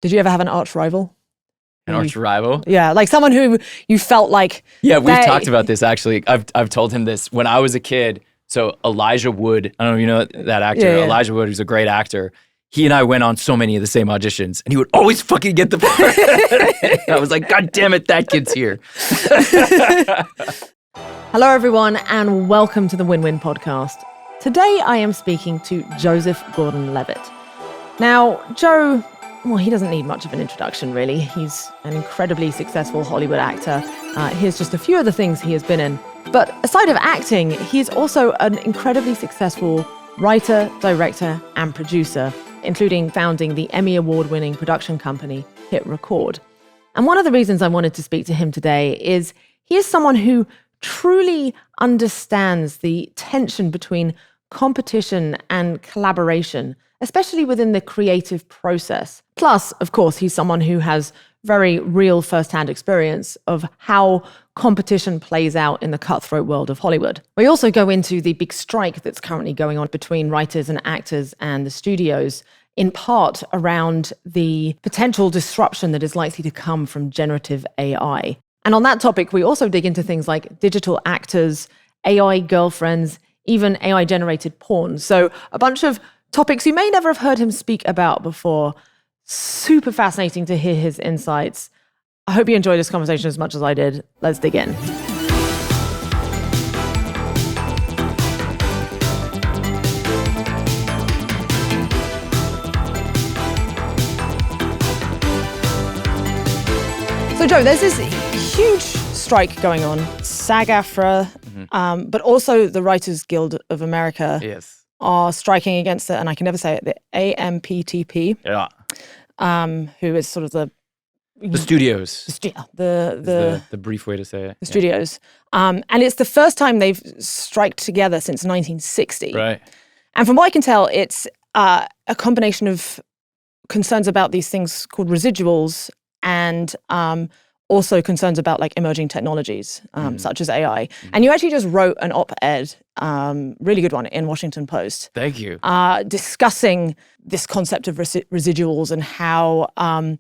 Did you ever have an arch rival? An arch rival? Yeah, like someone who you felt like... Yeah, we've talked about this, actually. I've told him this. When I was a kid, so Elijah Wood, I don't know if you know that actor. Yeah. Elijah Wood, who's a great actor. He and I went on so many of the same auditions, and he would always fucking get the part. I was like, God damn it, that kid's here. Hello, everyone, and welcome to the Win-Win Podcast. Today, I am speaking to Joseph Gordon-Levitt. Now, Joe, well, he doesn't need much of an introduction, really. He's an incredibly successful Hollywood actor. Here's just a few of the things he has been in. But aside of acting, he's also an incredibly successful writer, director, and producer, including founding the Emmy Award-winning production company, HitRECORD. And one of the reasons I wanted to speak to him today is he is someone who truly understands the tension between competition and collaboration, especially within the creative process. Plus, of course, he's someone who has very real first-hand experience of how competition plays out in the cutthroat world of Hollywood. We also go into the big strike that's currently going on between writers and actors and the studios, in part around the potential disruption that is likely to come from generative AI. And on that topic, we also dig into things like digital actors, AI girlfriends, even AI-generated porn. So a bunch of topics you may never have heard him speak about before. Super fascinating to hear his insights. I hope you enjoyed this conversation as much as I did. Let's dig in. So Joe, there's this huge strike going on, sag-aftra, but also the Writers Guild of America are striking against it, and I can never say it, the AMPTP, who is sort of the studios. The brief way to say it. The studios. And it's the first time they've striked together since 1960. Right. And from what I can tell, it's a combination of concerns about these things called residuals and also concerns about like emerging technologies, such as AI. And you actually just wrote an op-ed, really good one, in Washington Post. Thank you. Discussing this concept of residuals and how they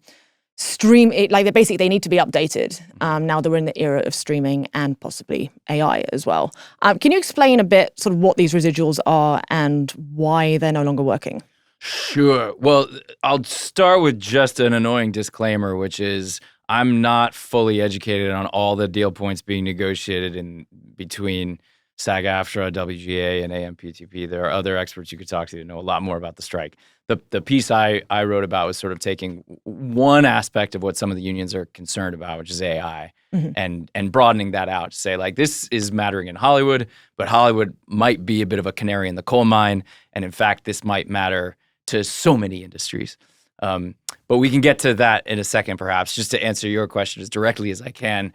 need to be updated now that we're in the era of streaming and possibly AI as well. Can you explain a bit sort of what these residuals are and why they're no longer working? Sure. Well, I'll start with just an annoying disclaimer, which is I'm not fully educated on all the deal points being negotiated in between sag-aftra, WGA, and AMPTP. There are other experts you could talk to know a lot more about the strike. The piece I wrote about was sort of taking one aspect of what some of the unions are concerned about, which is AI, and broadening that out to say, like, this is mattering in Hollywood, but Hollywood might be a bit of a canary in the coal mine, and in fact, this might matter to so many industries. But we can get to that in a second, perhaps. Just to answer your question as directly as I can,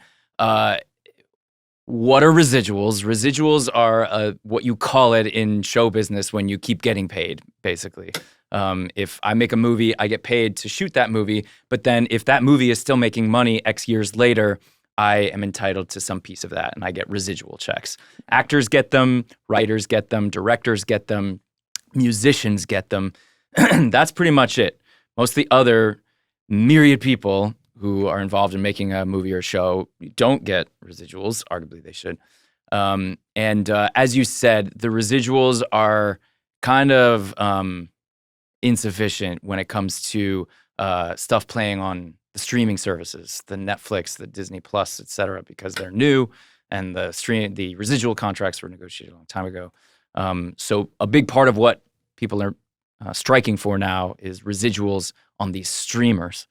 what are residuals? Residuals are what you call it in show business when you keep getting paid, basically. If I make a movie, I get paid to shoot that movie, but then if that movie is still making money X years later, I am entitled to some piece of that, and I get residual checks. Actors get them, writers get them, directors get them, musicians get them. That's pretty much it. Most of the other myriad people who are involved in making a movie or show don't get residuals. Arguably, they should. And as you said, the residuals are kind of insufficient when it comes to stuff playing on the streaming services, the Netflix, the Disney Plus, et cetera, because they're new and the residual contracts were negotiated a long time ago. So a big part of what people are striking for now is residuals on these streamers.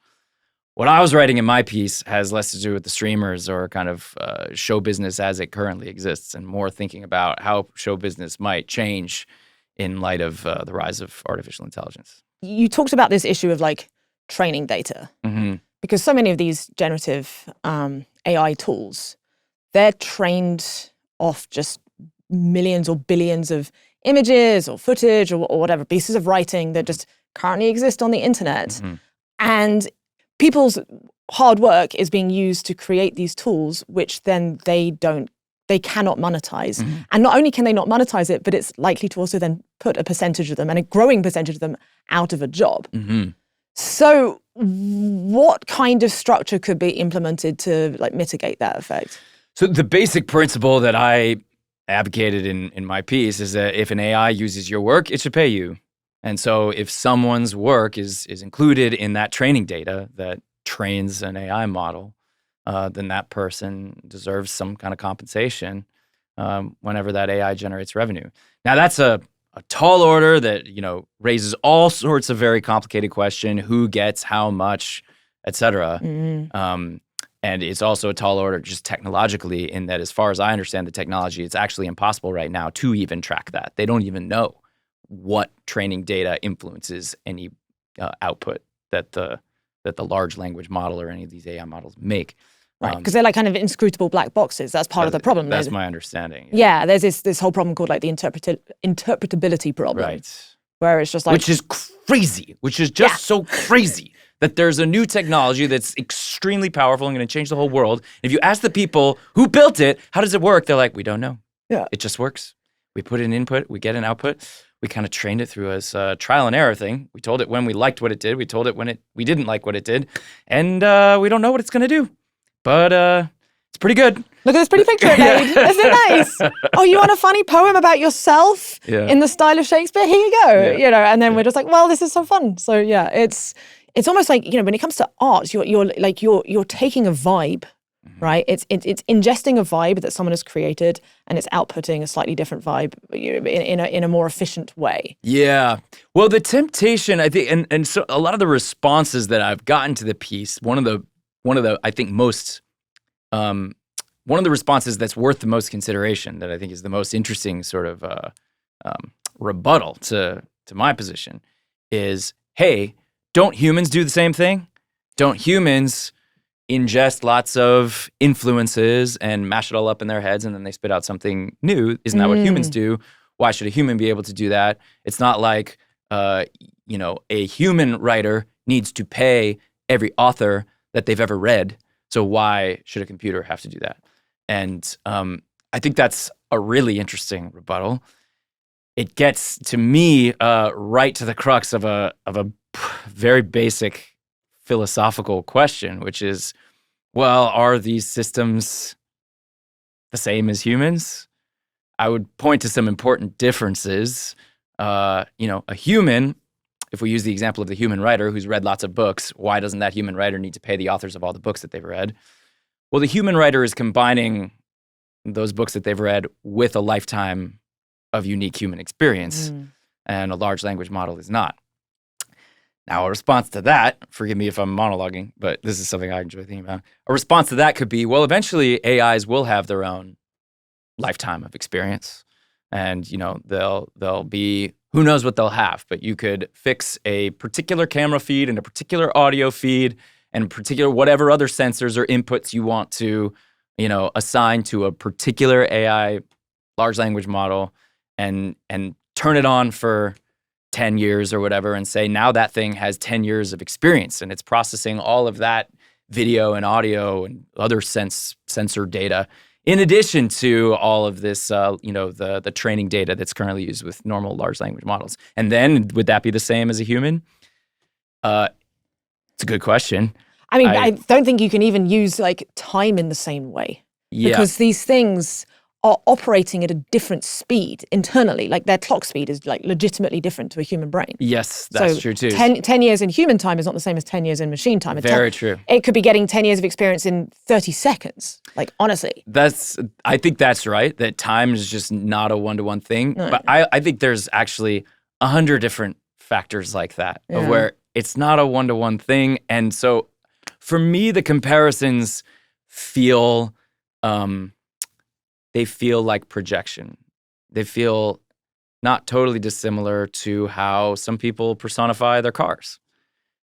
What I was writing in my piece has less to do with the streamers or kind of show business as it currently exists, and more thinking about how show business might change in light of the rise of artificial intelligence. You talked about this issue of like training data, because so many of these generative AI tools, they're trained off just millions or billions of images or footage or whatever, pieces of writing that just currently exist on the internet. And people's hard work is being used to create these tools, which then they cannot monetize. And not only can they not monetize it, but it's likely to also then put a percentage of them, and a growing percentage of them, out of a job. So what kind of structure could be implemented to like mitigate that effect? So the basic principle that I advocated in my piece is that if an AI uses your work, it should pay you. And so if someone's work is included in that training data that trains an AI model, then that person deserves some kind of compensation whenever that AI generates revenue. Now that's a tall order that raises all sorts of very complicated questions: who gets how much, et cetera. And it's also a tall order just technologically, in that, as far as I understand the technology, it's actually impossible right now to even track that. They don't even know what training data influences any output that the large language model or any of these AI models make. Right, because they're like kind of inscrutable black boxes. That's part of the problem. That's my understanding. Yeah, there's this whole problem called like the interpretability problem. Right. Where it's just like... Which is crazy, which is just so crazy that there's a new technology that's extremely powerful and going to change the whole world. If you ask the people who built it, how does it work? They're like, we don't know. Yeah. It just works. We put an input, we get an output. We kind of trained it through a trial and error thing. We told it when we liked what it did. We told it when we didn't like what it did. And we don't know what it's going to do. But it's pretty good. Look at this pretty picture it made. Isn't it nice? Oh, you want a funny poem about yourself in the style of Shakespeare? Here you go. And then we're just like, well, this is so fun. So yeah, it's almost like, when it comes to art, you're taking a vibe, right? It's ingesting a vibe that someone has created, and it's outputting a slightly different vibe in a more efficient way. Yeah. Well, the temptation, I think, and so a lot of the responses that I've gotten to the piece, one of the I think most one of the responses that's worth the most consideration, that I think is the most interesting sort of rebuttal to my position, is, hey, don't humans do the same thing? Don't humans ingest lots of influences and mash it all up in their heads, and then they spit out something new? Isn't that what humans do? Why should a human be able to do that? It's not like a human writer needs to pay every author that they've ever read. So why should a computer have to do that? And I think that's a really interesting rebuttal. It gets, to me, right to the crux of a very basic philosophical question, which is, well, are these systems the same as humans? I would point to some important differences. A human, if we use the example of the human writer who's read lots of books, why doesn't that human writer need to pay the authors of all the books that they've read? Well, the human writer is combining those books that they've read with a lifetime of unique human experience, and a large language model is not. Now, a response to that, forgive me if I'm monologuing, but this is something I enjoy thinking about. A response to that could be, well, eventually AIs will have their own lifetime of experience, and they'll be, who knows what they'll have, but you could fix a particular camera feed and a particular audio feed and particular whatever other sensors or inputs you want to, assign to a particular AI large language model, and turn it on for 10 years or whatever, and say, now that thing has 10 years of experience, and it's processing all of that video and audio and other sensor data, in addition to all of this, the training data that's currently used with normal large language models. And then, would that be the same as a human? It's a good question. I mean, I don't think you can even use like time in the same way. Yeah. Because these things are operating at a different speed internally. Like their clock speed is like legitimately different to a human brain. Yes, that's true too. 10 years in human time is not the same as 10 years in machine time. Very true. It could be getting 10 years of experience in 30 seconds. Like, honestly. I think that's right, that time is just not a one-to-one thing. No. But I think there's actually 100 different factors like that, of where it's not a one-to-one thing. And so for me, the comparisons feel... they feel like projection. They feel not totally dissimilar to how some people personify their cars.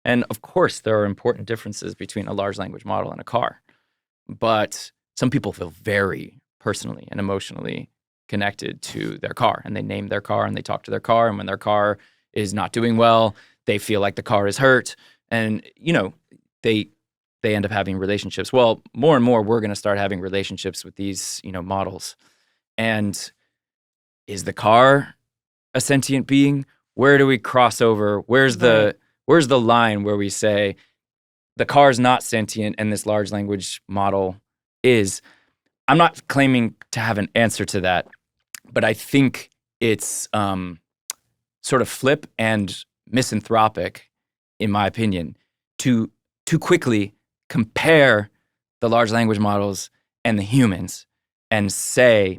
And of course, there are important differences between a large language model and a car. But some people feel very personally and emotionally connected to their car. And they name their car and they talk to their car. And when their car is not doing well, they feel like the car is hurt. And, they end up having relationships. Well, more and more, we're going to start having relationships with these, models. And is the car a sentient being? Where do we cross over? Where's the Where's the line where we say the car's not sentient and this large language model is? I'm not claiming to have an answer to that, but I think it's sort of flip and misanthropic, in my opinion, to too quickly compare the large language models and the humans and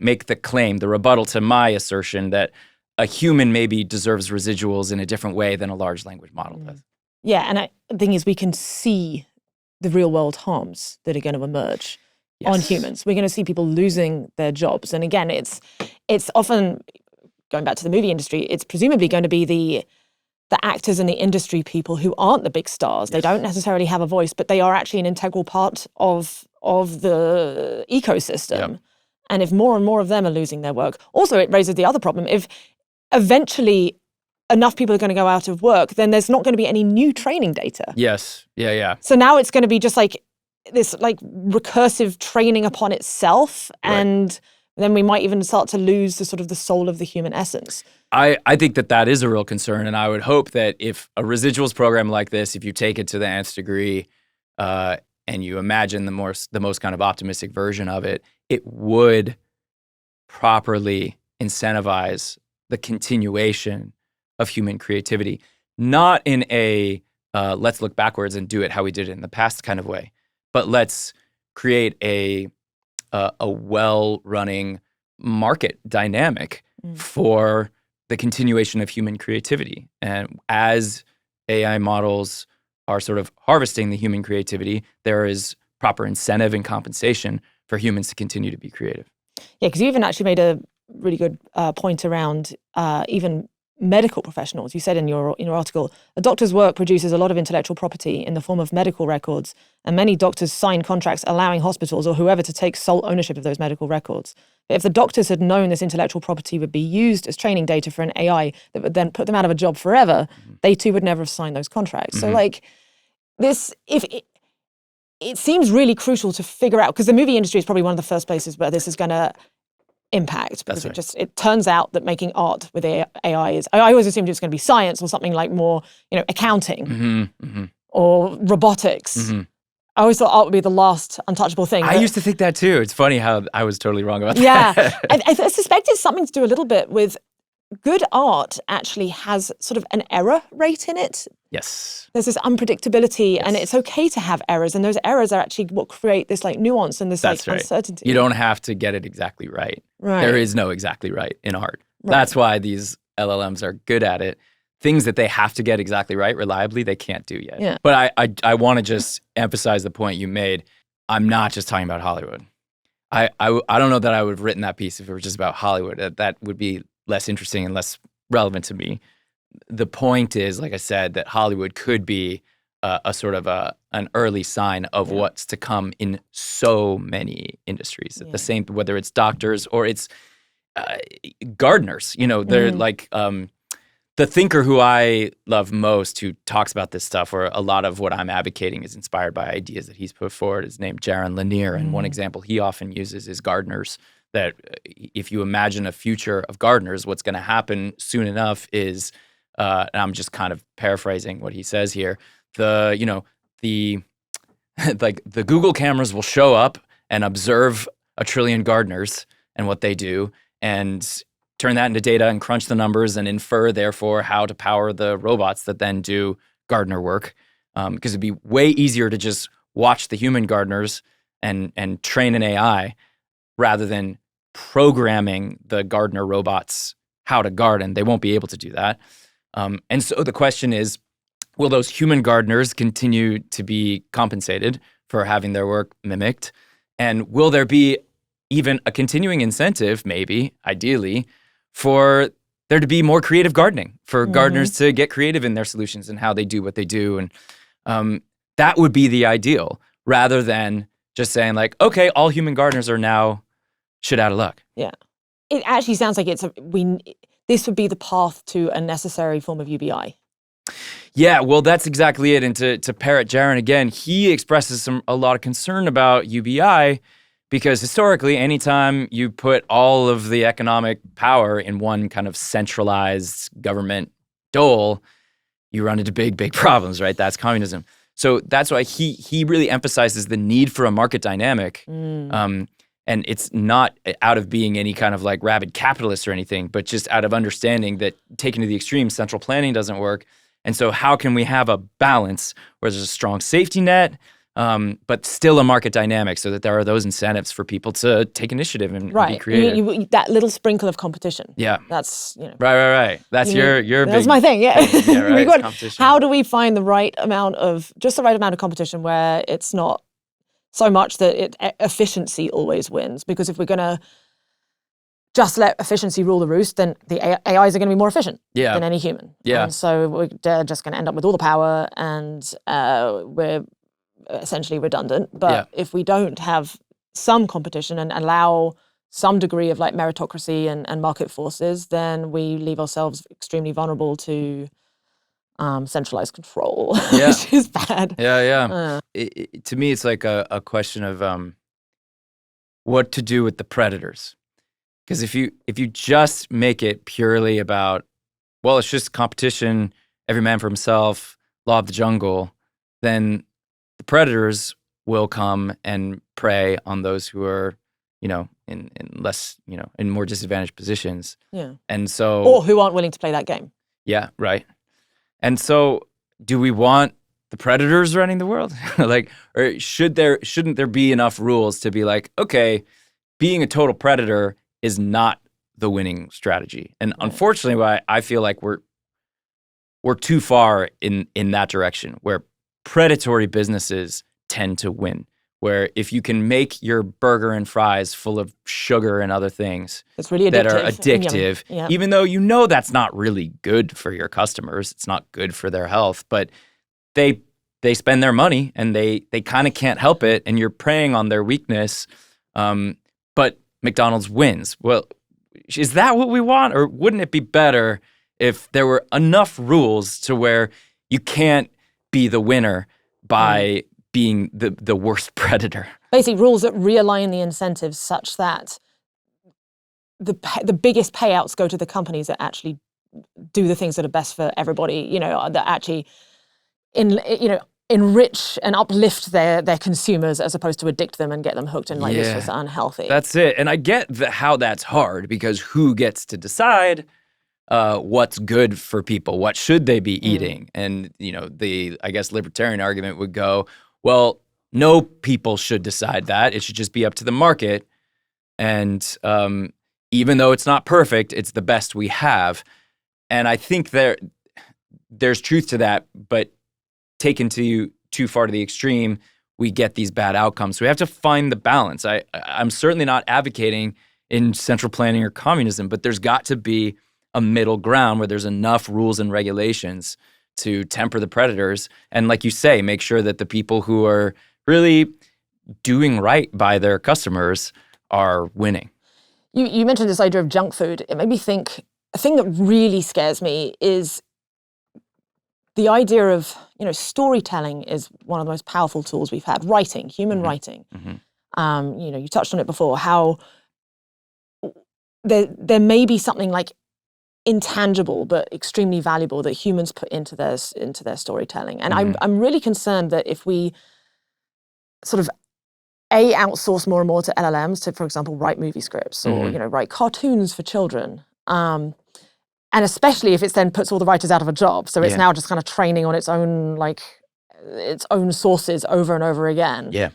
make the claim, the rebuttal to my assertion that a human maybe deserves residuals in a different way than a large language model does. Yeah, and the thing is, we can see the real world harms that are going to emerge on humans. We're going to see people losing their jobs. And again, it's often, going back to the movie industry, it's presumably going to be the actors and the industry people who aren't the big stars. They don't necessarily have a voice, but they are actually an integral part of the ecosystem. Yep. And if more and more of them are losing their work, also it raises the other problem. If eventually enough people are going to go out of work, then there's not going to be any new training data. Yes. Yeah. So now it's going to be just like this like recursive training upon itself. And then we might even start to lose the sort of the soul of the human essence. I think that is a real concern. And I would hope that if a residuals program like this, if you take it to the nth degree and you imagine the most kind of optimistic version of it, it would properly incentivize the continuation of human creativity, not in a let's look backwards and do it how we did it in the past kind of way, but let's create a well-running market dynamic for the continuation of human creativity. And as AI models are sort of harvesting the human creativity, there is proper incentive and compensation for humans to continue to be creative. Yeah, because you even actually made a really good point around even medical professionals. You said in your article, a doctor's work produces a lot of intellectual property in the form of medical records, and many doctors sign contracts allowing hospitals or whoever to take sole ownership of those medical records. But if the doctors had known this intellectual property would be used as training data for an AI that would then put them out of a job forever, they too would never have signed those contracts. So like this, it seems really crucial to figure out, because the movie industry is probably one of the first places where this is going to impact, because it turns out that making art with AI is, I always assumed it was going to be science or something like more, accounting or robotics. I always thought art would be the last untouchable thing. I used to think that too. It's funny how I was totally wrong about that. Yeah. I suspect it's something to do a little bit with good art actually has sort of an error rate in it. Yes. There's this unpredictability, and it's okay to have errors, and those errors are actually what create this like nuance and this uncertainty. You don't have to get it exactly right. There is no exactly right in art. That's why these LLMs are good at it. Things that they have to get exactly right reliably, they can't do yet. Yeah. But I want to just emphasize the point you made. I'm not just talking about Hollywood. I don't know that I would have written that piece if it were just about Hollywood. That would be less interesting and less relevant to me. The point is, like I said, that Hollywood could be a sort of an early sign of what's to come in so many industries. The same, whether it's doctors or it's gardeners. They're like the thinker who I love most, who talks about this stuff, or a lot of what I'm advocating is inspired by ideas that he's put forward, is named Jaron Lanier. And one example he often uses is gardeners. That if you imagine a future of gardeners, what's going to happen soon enough is, and I'm just kind of paraphrasing what he says here, the Google cameras will show up and observe 1 trillion gardeners and what they do, and turn that into data and crunch the numbers and infer, therefore, how to power the robots that then do gardener work. Because it'd be way easier to just watch the human gardeners and train an AI rather than programming the gardener robots how to garden. They won't be able to do that. And so the question is, will those human gardeners continue to be compensated for having their work mimicked? And will there be even a continuing incentive, maybe, ideally, for there to be more creative gardening, for gardeners to get creative in their solutions and how they do what they do? And that would be the ideal, rather than just saying like, okay, all human gardeners are now shit out of luck. Yeah. It actually sounds like this would be the path to a necessary form of UBI. Yeah, well, that's exactly it. And to parrot Jaron again, he expresses a lot of concern about UBI, because historically, anytime you put all of the economic power in one kind of centralized government dole, you run into big, big problems, right? That's communism. So that's why he really emphasizes the need for a market dynamic. And it's not out of being any kind of like rabid capitalist or anything, but just out of understanding that taken to the extreme, central planning doesn't work. And so how can we have a balance where there's a strong safety net, but still a market dynamic so that there are those incentives for people to take initiative and be creative. That little sprinkle of competition. Yeah. That's, Right. That's your that's big... my thing, yeah. Yeah, right, competition. How do we find the right amount of competition where it's not so much that efficiency always wins? Because if we're going to just let efficiency rule the roost, then the AIs are going to be more efficient than any human. Yeah. And so they're just going to end up with all the power, and we're essentially redundant. But if we don't have some competition and allow some degree of like meritocracy and market forces, then we leave ourselves extremely vulnerable to centralized control, which is bad. Yeah. To me, it's like a question of what to do with the predators. Because if you just make it purely about, well, it's just competition, every man for himself, law of the jungle, then the predators will come and prey on those who are, in less, in more disadvantaged positions. Yeah. And so, or who aren't willing to play that game. Yeah, right. And so, do we want the predators running the world? Or shouldn't there be enough rules to be like, okay, being a total predator is not the winning strategy. And unfortunately, why I feel like we're too far in that direction, where predatory businesses tend to win. Where if you can make your burger and fries full of sugar and other things it's really that are addictive, yeah. even though that's not really good for your customers, it's not good for their health, but they spend their money and they kind of can't help it, and you're preying on their weakness. But McDonald's wins. Well, is that what we want? Or wouldn't it be better if there were enough rules to where you can't be the winner by being the worst predator? Basically, rules that realign the incentives such that the biggest payouts go to the companies that actually do the things that are best for everybody, that actually enrich and uplift their consumers as opposed to addict them and get them hooked in this was unhealthy. That's it. And I get how that's hard, because who gets to decide what's good for people? What should they be eating? And, I guess libertarian argument would go, well, no people should decide that. It should just be up to the market. And even though it's not perfect, it's the best we have. And I think there's truth to that, but taken too far to the extreme, we get these bad outcomes. So we have to find the balance. I'm certainly not advocating in central planning or communism, but there's got to be a middle ground where there's enough rules and regulations to temper the predators. And like you say, make sure that the people who are really doing right by their customers are winning. You mentioned this idea of junk food. It made me think, a thing that really scares me is the idea of, storytelling is one of the most powerful tools we've had. Writing, human writing. You touched on it before, how there may be something like intangible but extremely valuable that humans put into their storytelling. And I'm really concerned that if we sort of outsource more and more to LLMs to, for example, write movie scripts or write cartoons for children, and especially if it then puts all the writers out of a job, so it's now just kind of training on its own sources over and over again. Yeah,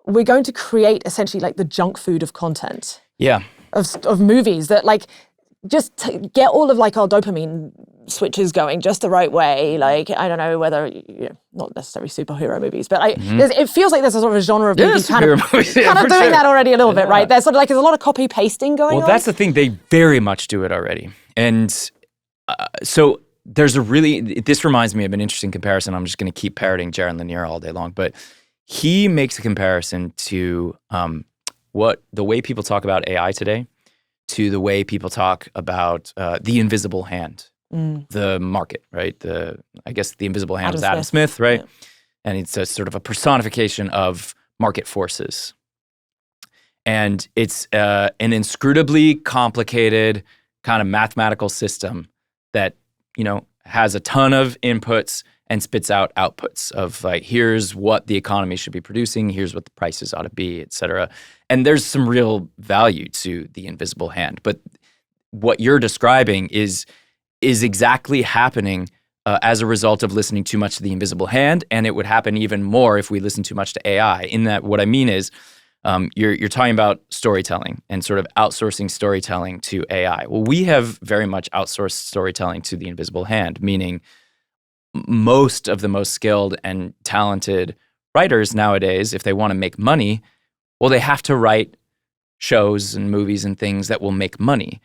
we're going to create essentially like the junk food of content. Yeah, of movies that just get all of our dopamine switches going just the right way. I don't know whether, not necessarily superhero movies, but it feels like there's a sort of a genre of movies kind of doing that already a little bit, right? There's there's a lot of copy pasting going on. Well, that's the thing. They very much do it already. And so there's this reminds me of an interesting comparison. I'm just going to keep parroting Jaron Lanier all day long, but he makes a comparison to the way people talk about AI today to the way people talk about the invisible hand, the market, right? I guess the invisible hand is Adam Smith, right? Yeah. And it's a sort of a personification of market forces. And it's an inscrutably complicated kind of mathematical system that, has a ton of inputs and spits out outputs of like, here's what the economy should be producing, here's what the prices ought to be, et cetera. And there's some real value to the invisible hand. But what you're describing is exactly happening as a result of listening too much to the invisible hand, and it would happen even more if we listen too much to AI. In that, what I mean is, you're talking about storytelling and sort of outsourcing storytelling to AI. Well, we have very much outsourced storytelling to the invisible hand, meaning most of the most skilled and talented writers nowadays, if they want to make money, well, they have to write shows and movies and things that will make money.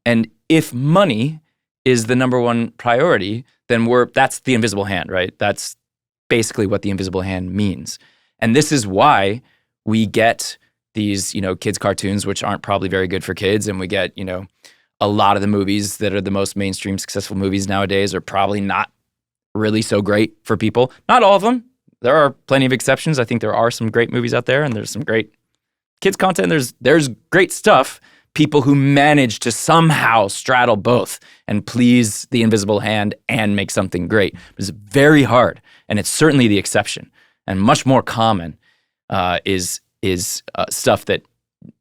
And if money is the number one priority, then that's the invisible hand, right? That's basically what the invisible hand means. And this is why we get these, kids' cartoons, which aren't probably very good for kids, and we get, a lot of the movies that are the most mainstream successful movies nowadays are probably not really so great for people. Not all of them. There are plenty of exceptions. I think there are some great movies out there, and there's some great kids content. There's great stuff. People who manage to somehow straddle both and please the invisible hand and make something great. It's very hard, and it's certainly the exception. And much more common is stuff that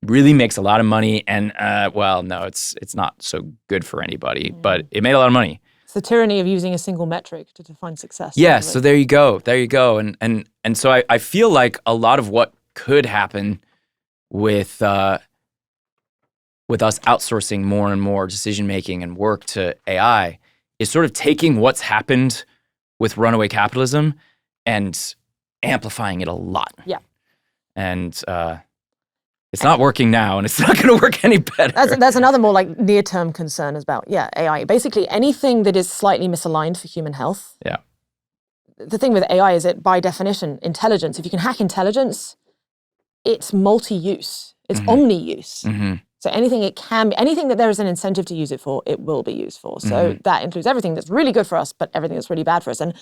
really makes a lot of money. And no, it's not so good for anybody, but it made a lot of money. It's the tyranny of using a single metric to define success. Yeah, so there you go. And so I feel like a lot of what could happen with us outsourcing more and more decision-making and work to AI is sort of taking what's happened with runaway capitalism and amplifying it a lot. Yeah. And it's not working now, and it's not going to work any better. That's another more like near-term concern about, AI. Basically, anything that is slightly misaligned for human health. Yeah. The thing with AI is that, by definition, intelligence, if you can hack intelligence, it's multi-use. It's omni-use. Mm-hmm. So anything that there is an incentive to use it for, it will be used for. So that includes everything that's really good for us, but everything that's really bad for us. And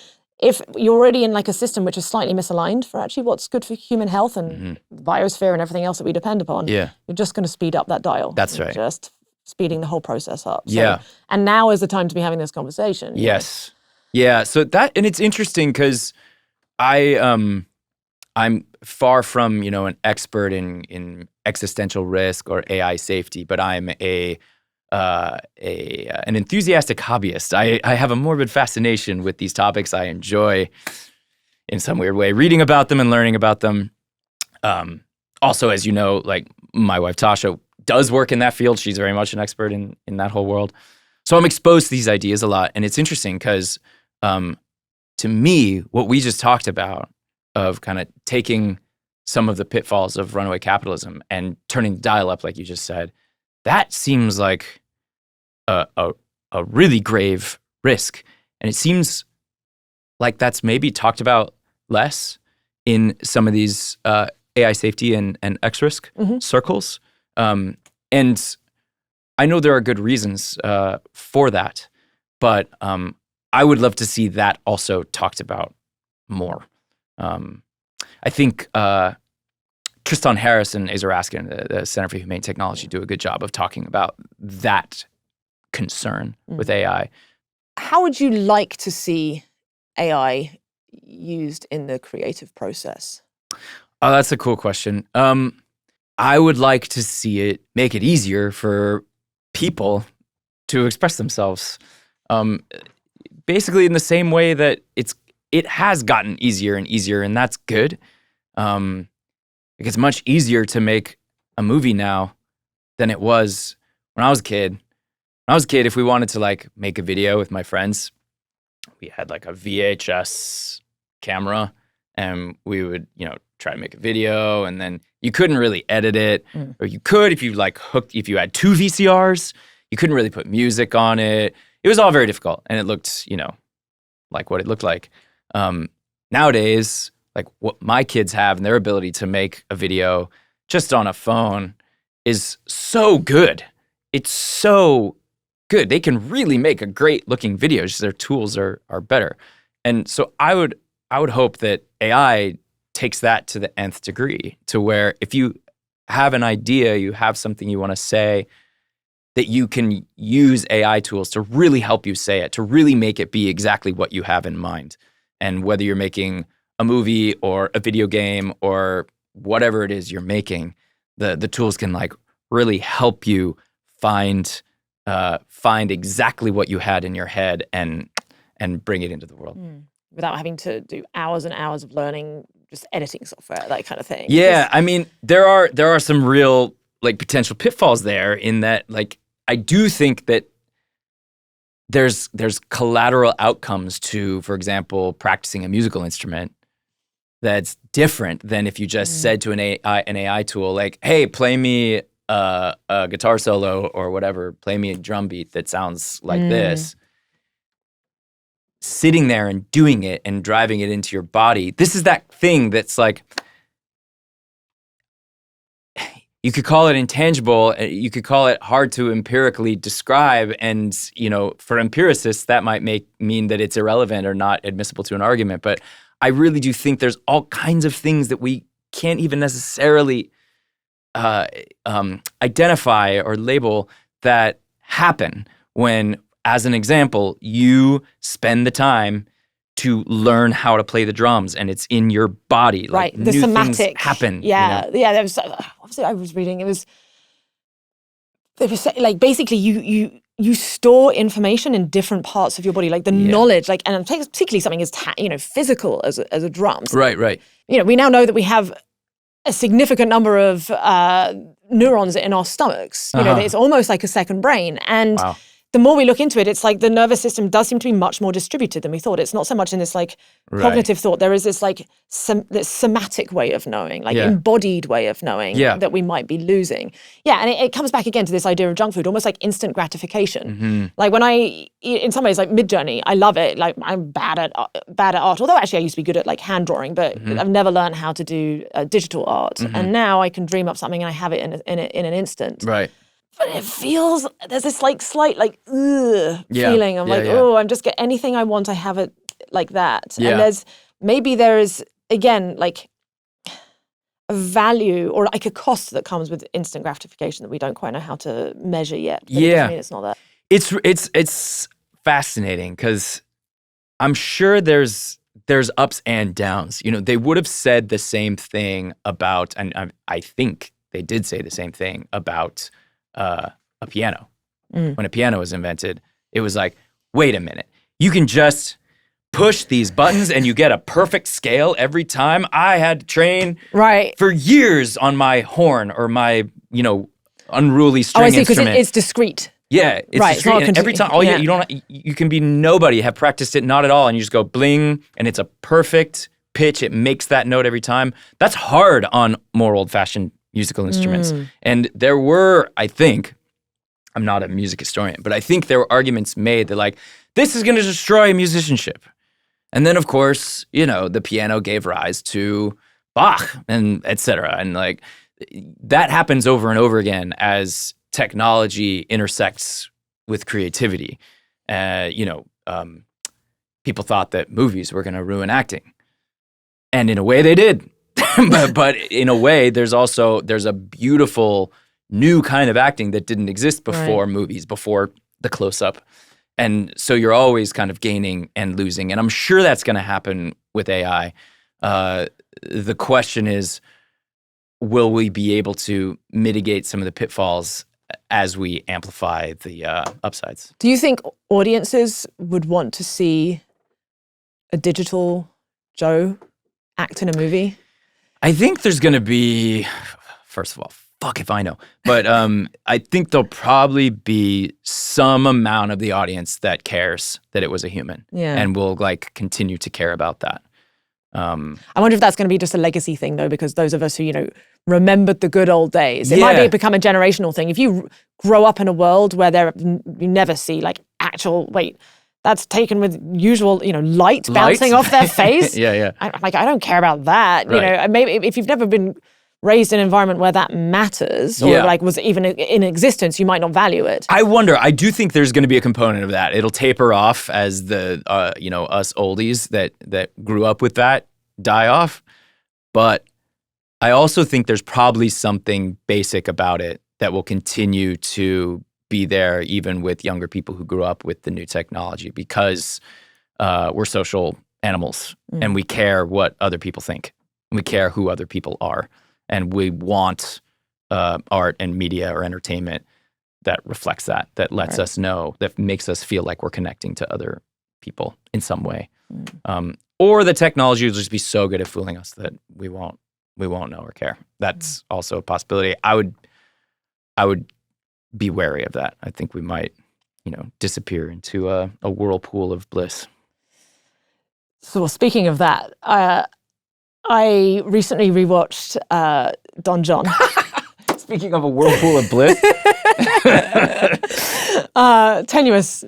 if you're already in like a system which is slightly misaligned for actually what's good for human health and the biosphere and everything else that we depend upon, you're just going to speed up that dial. That's right. Just speeding the whole process up. So, yeah. And now is the time to be having this conversation. Yes. Yeah. So and it's interesting because I'm far from, an expert in existential risk or AI safety, but I'm an enthusiastic hobbyist. I have a morbid fascination with these topics. I enjoy, in some weird way, reading about them and learning about them. Also, as you know, like my wife Tasha does work in that field. She's very much an expert in that whole world. So I'm exposed to these ideas a lot. And it's interesting because to me, what we just talked about of kind of taking some of the pitfalls of runaway capitalism and turning the dial up, like you just said, that seems like a really grave risk. And it seems like that's maybe talked about less in some of these AI safety and X-risk circles. And I know there are good reasons for that, but I would love to see that also talked about more. I think Tristan Harris and Asa Raskin, the Center for Humane Technology, do a good job of talking about that concern with AI. How would you like to see AI used in the creative process? Oh, that's a cool question. I would like to see it make it easier for people to express themselves. Basically in the same way that it has gotten easier and easier, and that's good. It's much easier to make a movie now than it was when I was a kid. When I was a kid, if we wanted to like make a video with my friends, we had like a VHS camera, and we would, try to make a video, and then you couldn't really edit it, or you could if you had two VCRs, you couldn't really put music on it. It was all very difficult, and it looked, like what it looked like. Nowadays, like what my kids have and their ability to make a video just on a phone is so good. It's so good. They can really make a great looking video. Just their tools are better. And so I would hope that AI takes that to the nth degree, to where if you have an idea, you have something you want to say, that you can use AI tools to really help you say it, to really make it be exactly what you have in mind. And whether you're making a movie or a video game or whatever it is you're making, the tools can like really help you find exactly what you had in your head and bring it into the world. Without having to do hours and hours of learning just editing software, that kind of thing. Yeah, I mean, there are some real like potential pitfalls there in that, like, I do think that there's collateral outcomes to, for example, practicing a musical instrument that's different than if you just said to an AI tool, like, hey, play me a guitar solo or whatever, play me a drum beat that sounds like this. Sitting there and doing it and driving it into your body. This is that thing that's like, you could call it intangible, you could call it hard to empirically describe, and for empiricists that might mean that it's irrelevant or not admissible to an argument. But I really do think there's all kinds of things that we can't even necessarily identify or label that happen when, as an example, you spend the time to learn how to play the drums, and it's in your body. Right, like, the new somatic things happen. Yeah. There was obviously I was reading. It was like basically you store information in different parts of your body, like the knowledge, like, and particularly something as physical as a drum. Right. We now know that we have a significant number of neurons in our stomachs. It's almost like a second brain, and. Wow. The more we look into it, it's like the nervous system does seem to be much more distributed than we thought. It's not so much in this like cognitive thought. There is this like this somatic way of knowing, like embodied way of knowing that we might be losing. Yeah, and it comes back again to this idea of junk food, almost like instant gratification. Like when in some ways, like Midjourney, I love it. Like I'm bad at art, although actually I used to be good at like hand drawing, but I've never learned how to do digital art. And now I can dream up something and I have it in an instant. Right. But it feels, there's this like slight like feeling. I'm I'm just get anything I want, I have it like that. Yeah. And there is again like a value or like a cost that comes with instant gratification that we don't quite know how to measure yet. But it doesn't mean it's not that. It's fascinating because I'm sure there's ups and downs. They would have said the same thing about, and I think they did say the same thing about a piano. When a piano was invented, it was like, wait a minute, you can just push these buttons and you get a perfect scale every time. I had to train for years on my horn or my unruly string instrument. Because it's discrete. Yeah, it's discrete. And every time, you can be nobody, have practiced it not at all, and you just go bling, and it's a perfect pitch. It makes that note every time. That's hard on more old-fashioned musical instruments. And there were, I think, I'm not a music historian, but I think there were arguments made that like, this is going to destroy musicianship. And then, of course, the piano gave rise to Bach and et cetera. And like, that happens over and over again as technology intersects with creativity. People thought that movies were going to ruin acting. And in a way they did. but in a way, there's a beautiful new kind of acting that didn't exist before movies, before the close-up. And so you're always kind of gaining and losing. And I'm sure that's going to happen with AI. The question is, will we be able to mitigate some of the pitfalls as we amplify the upsides? Do you think audiences would want to see a digital Joe act in a movie? I think there's going to be, first of all, fuck if I know, but I think there'll probably be some amount of the audience that cares that it was a human and will like continue to care about that. I wonder if that's going to be just a legacy thing though, because those of us who, remembered the good old days, it might become a generational thing. If you grow up in a world where you never see like actual, that's taken with usual, light bouncing off their face. I don't care about that. Maybe if you've never been raised in an environment where that matters or was even in existence, you might not value it. I wonder, I do think there's going to be a component of that. It'll taper off as the, us oldies that grew up with that die off. But I also think there's probably something basic about it that will continue to be there even with younger people who grew up with the new technology because we're social animals and we care what other people think. And we care who other people are. And we want art and media or entertainment that reflects that lets us know, that makes us feel like we're connecting to other people in some way. Or the technology will just be so good at fooling us that we won't know or care. That's also a possibility. I would be wary of that. I think we might, disappear into a whirlpool of bliss. So speaking of that, I recently rewatched Don John. Speaking of a whirlpool of bliss. Tenuous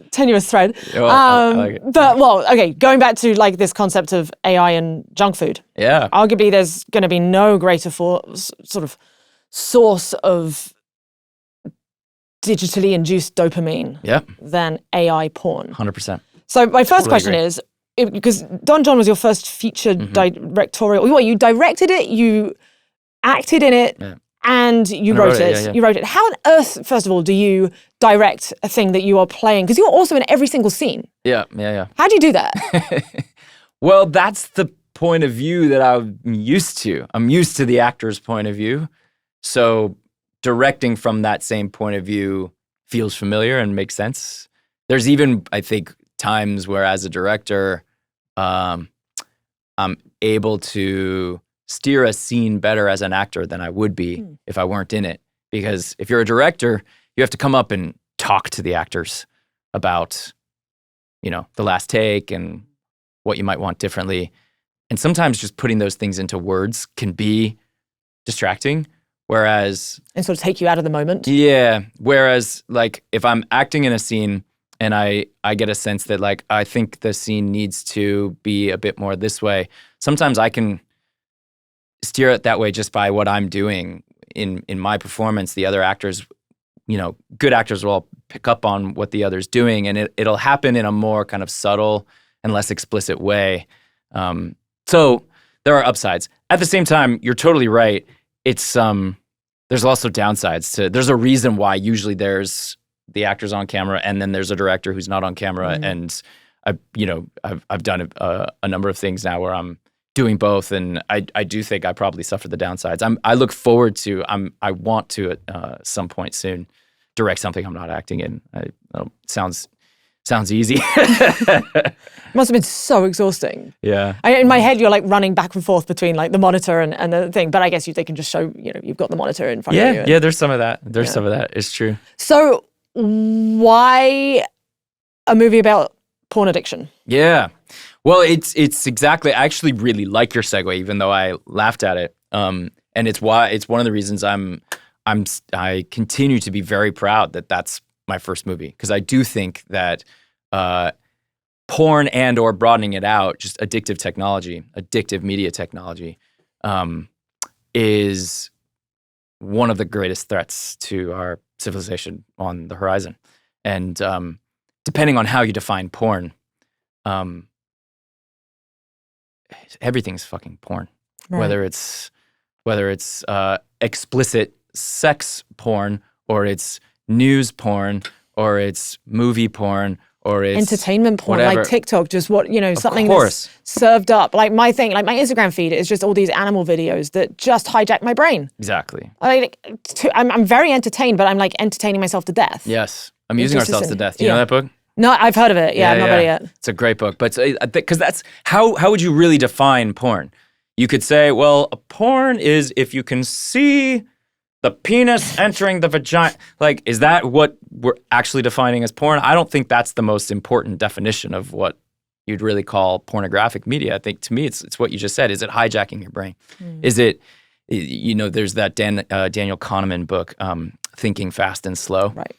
thread. Well, I like it. But going back to like this concept of AI and junk food. Yeah. Arguably, there's going to be no greater sort of source of digitally induced dopamine than AI porn. 100%. So my first question is, because Don John was your first feature directorial. Well, you directed it, you acted in it, and you wrote it. You wrote it. How on earth, first of all, do you direct a thing that you are playing? Because you're also in every single scene. Yeah. How do you do that? Well, that's the point of view that I'm used to. I'm used to the actor's point of view. So directing from that same point of view feels familiar and makes sense. There's even, I think, times where as a director, I'm able to steer a scene better as an actor than I would be if I weren't in it. Because if you're a director, you have to come up and talk to the actors about, the last take and what you might want differently. And sometimes just putting those things into words can be distracting. Whereas... And sort of take you out of the moment. Yeah. Whereas, like, if I'm acting in a scene and I get a sense that, like, I think the scene needs to be a bit more this way, sometimes I can steer it that way just by what I'm doing in my performance. The other actors, good actors will all pick up on what the other's doing, and it'll happen in a more kind of subtle and less explicit way. So there are upsides. At the same time, you're totally right. It's there's also downsides. There's a reason why usually there's the actors on camera and then there's a director who's not on camera. And I've done a number of things now where I'm doing both, and I do think I probably suffer the downsides. I look forward to I want to at some point soon direct something I'm not acting in. Sounds easy. Must have been so exhausting. Yeah. In my head, you're like running back and forth between like the monitor and the thing. But I guess they can just show, you've got the monitor in front of you. Yeah, there's some of that. Some of that. It's true. So why a movie about porn addiction? Yeah. Well, it's exactly, I actually really like your segue, even though I laughed at it. And it's one of the reasons I continue to be very proud that that's my first movie, because I do think that porn and or broadening it out, just addictive media technology, is one of the greatest threats to our civilization on the horizon. And depending on how you define porn, everything's fucking porn. Right. Whether it's explicit sex porn, or it's news porn, or it's movie porn, or it's entertainment porn, whatever. like TikTok, just something that's served up. Like my my Instagram feed is just all these animal videos that just hijack my brain. Exactly. I'm very entertained, but I'm like entertaining myself to death. Yes. Amusing ourselves to death. Do you know that book? No, I've heard of it. Yeah, I've not read it yet. It's a great book. But because that's, how would you really define porn? You could say, well, a porn is if you can see the penis entering the vagina. Like, is that what we're actually defining as porn? I don't think that's the most important definition of what you'd really call pornographic media. I think, to me, it's what you just said. Is it hijacking your brain? Is it, there's that Daniel Kahneman book, Thinking Fast and Slow. Right.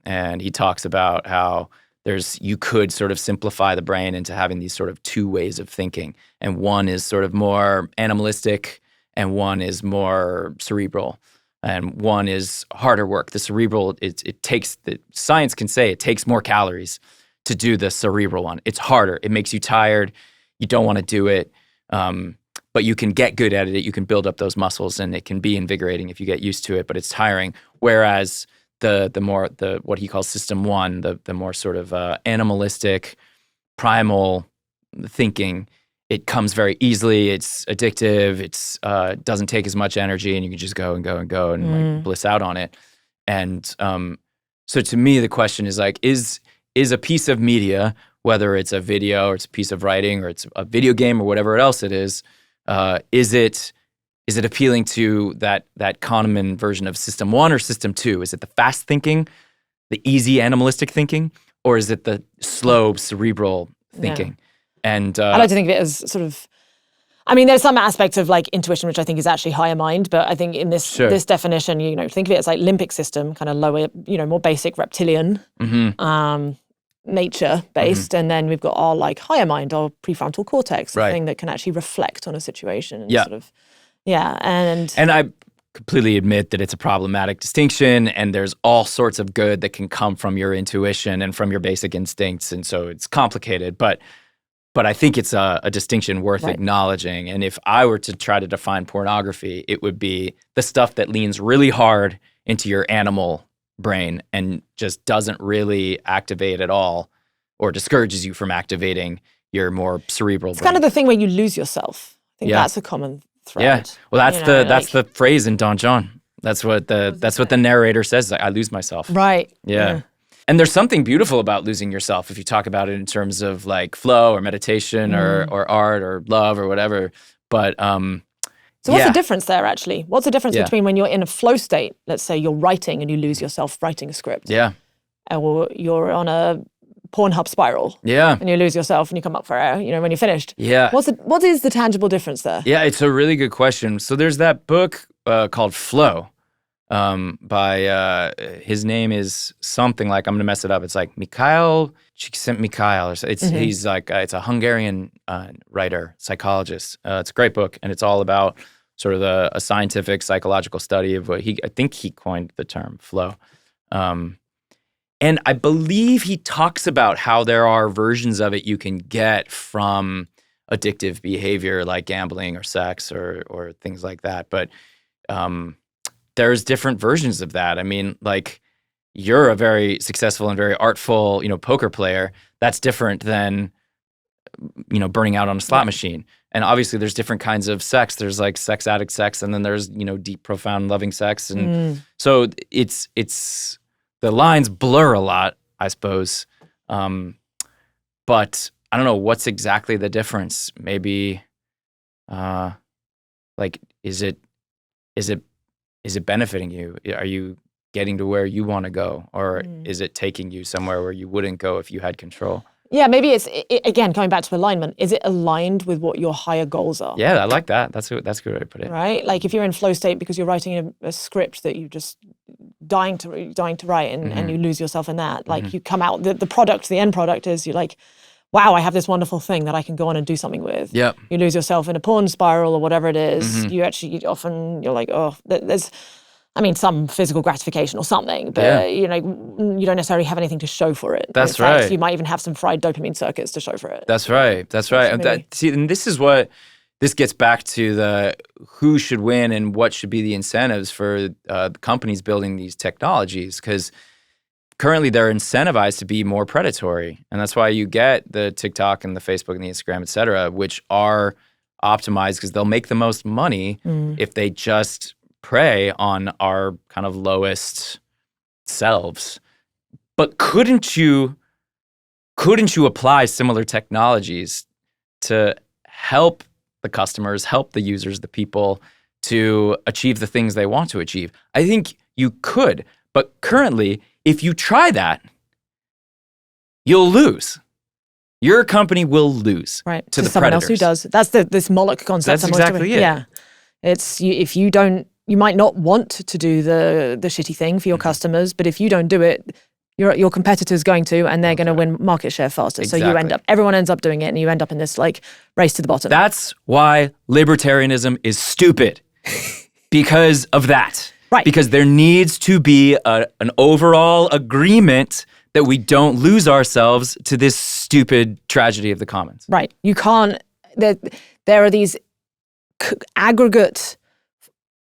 And he talks about how you could sort of simplify the brain into having these sort of two ways of thinking. And one is sort of more animalistic, and one is more cerebral, and one is harder work. The cerebral, it takes, the science can say it takes more calories to do the cerebral one. It's harder. It makes you tired. You don't want to do it. But you can get good at it. You can build up those muscles, and it can be invigorating if you get used to it, but it's tiring. Whereas what he calls system one, the more sort of animalistic, primal thinking, it comes very easily. It's addictive. It's doesn't take as much energy, and you can just go and go and go and like bliss out on it. And so to me, the question is like, is a piece of media, whether it's a video or it's a piece of writing or it's a video game or whatever else it is it appealing to that Kahneman version of system one or system two? Is it the fast thinking, the easy animalistic thinking, or is it the slow cerebral thinking? Yeah. And I like to think of it as sort of, I mean, there's some aspects of like intuition, which I think is actually higher mind, but I think in this definition, think of it as like limbic system, kind of lower, more basic reptilian, nature based, and then we've got our like higher mind, our prefrontal cortex, the thing that can actually reflect on a situation and sort of, and I completely admit that it's a problematic distinction, and there's all sorts of good that can come from your intuition and from your basic instincts, and so it's complicated, but I think it's a distinction worth acknowledging. And if I were to try to define pornography, it would be the stuff that leans really hard into your animal brain and just doesn't really activate at all, or discourages you from activating your more cerebral brain. It's kind of the thing where you lose yourself. I think that's a common thread. Yeah. Well, that's the phrase in Don John. That's what the narrator says. I lose myself. Right. Yeah. And there's something beautiful about losing yourself if you talk about it in terms of like flow or meditation or art or love or whatever. But so what's the difference there actually? What's the difference between when you're in a flow state, let's say you're writing and you lose yourself writing a script? Yeah. Or you're on a Pornhub spiral. Yeah. And you lose yourself and you come up for air, when you're finished. Yeah. What is the tangible difference there? Yeah, it's a really good question. So there's that book called Flow. By his name is something like, I'm gonna mess it up. It's like Mikhail Csikszentmihalyi. He's like it's a Hungarian writer, psychologist. It's a great book, and it's all about sort of a scientific psychological study of what I think he coined the term flow. And I believe he talks about how there are versions of it you can get from addictive behavior like gambling or sex or things like that, but there's different versions of that. I mean, like, you're a very successful and very artful, poker player. That's different than, burning out on a slot machine. And obviously there's different kinds of sex. There's like sex addict sex, and then there's, deep, profound, loving sex. And so it's the lines blur a lot, I suppose. But I don't know, what's exactly the difference? Maybe, is it benefiting you? Are you getting to where you want to go? Or is it taking you somewhere where you wouldn't go if you had control? Yeah, maybe it's, again, coming back to alignment, is it aligned with what your higher goals are? Yeah, I like that. That's a good way to put it. Right? Like if you're in flow state because you're writing a script that you're just dying to write and you lose yourself in that, like you come out, the end product is you're like, wow, I have this wonderful thing that I can go on and do something with. Yep. You lose yourself in a porn spiral or whatever it is. You're like, oh, there's, some physical gratification or something, but you don't necessarily have anything to show for it. That's right. You might even have some fried dopamine circuits to show for it. That's right. And this gets back to the who should win and what should be the incentives for the companies building these technologies, because currently they're incentivized to be more predatory. And that's why you get the TikTok and the Facebook and the Instagram, et cetera, which are optimized because they'll make the most money if they just prey on our kind of lowest selves. But couldn't you apply similar technologies to help the customers, help the users, the people to achieve the things they want to achieve? I think you could, but currently, if you try that, you'll lose. Your company will lose to the someone predators. Else who does. That's this Moloch concept. That's exactly it. Yeah, it's if you don't, you might not want to do the shitty thing for your customers, but if you don't do it, your competitor's going to, and they're going to win market share faster. Exactly. So everyone ends up doing it, and you end up in this like race to the bottom. That's why libertarianism is stupid, because of that. Right. Because there needs to be an overall agreement that we don't lose ourselves to this stupid tragedy of the commons. Right. You can't, there are these aggregate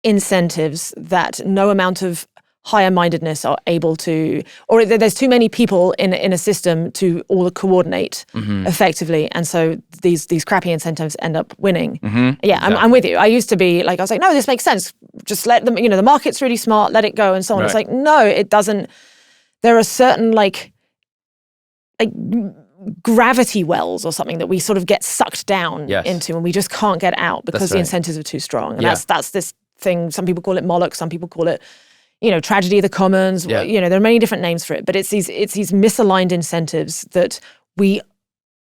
incentives that no amount of higher mindedness are able to, or there's too many people in a system to all coordinate effectively, and so these crappy incentives end up winning. Yeah, exactly. I'm with you. I used to be like, I was like, no, this makes sense. Just let them. The market's really smart. Let it go, and so on. Right. It's like, no, it doesn't. There are certain like gravity wells or something that we sort of get sucked down into, and we just can't get out because the incentives are too strong. And that's this thing. Some people call it Moloch. Some people call it, tragedy of the commons. Yeah. There are many different names for it, but it's these misaligned incentives that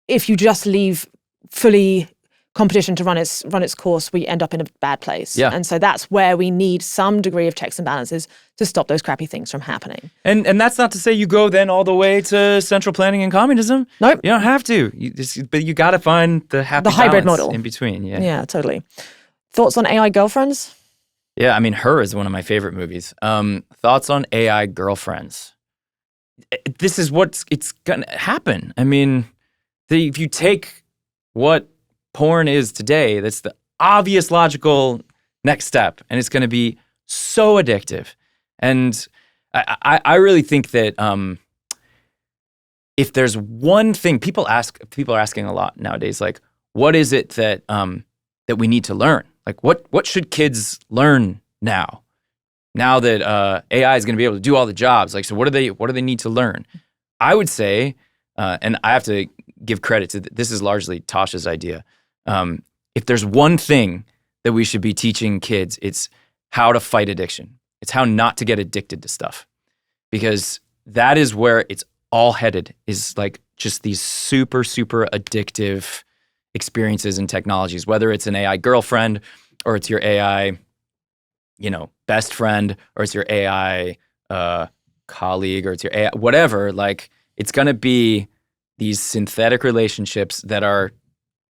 if you just leave fully competition to run its course, we end up in a bad place. Yeah. And so that's where we need some degree of checks and balances to stop those crappy things from happening. And that's not to say you go then all the way to central planning and communism. Nope. You don't have to. But you got to find the hybrid model in between. Yeah. Yeah, totally. Thoughts on AI girlfriends? Yeah, I mean, Her is one of my favorite movies. Thoughts on AI girlfriends? This is it's gonna happen. I mean, if you take what porn is today, that's the obvious logical next step, and it's going to be so addictive. And I really think that if there's one thing people are asking a lot nowadays, like, what is it that we need to learn? Like, what should kids learn now that AI is going to be able to do all the jobs? Like, so what do they need to learn? I would say, and I have to give credit to this is largely Tasha's idea. If there's one thing that we should be teaching kids, it's how to fight addiction. It's how not to get addicted to stuff, because that is where it's all headed, is like just these super, super addictive experiences and technologies, whether it's an AI girlfriend or it's your AI, best friend, or it's your AI colleague, or it's your AI, whatever. Like, it's going to be these synthetic relationships that are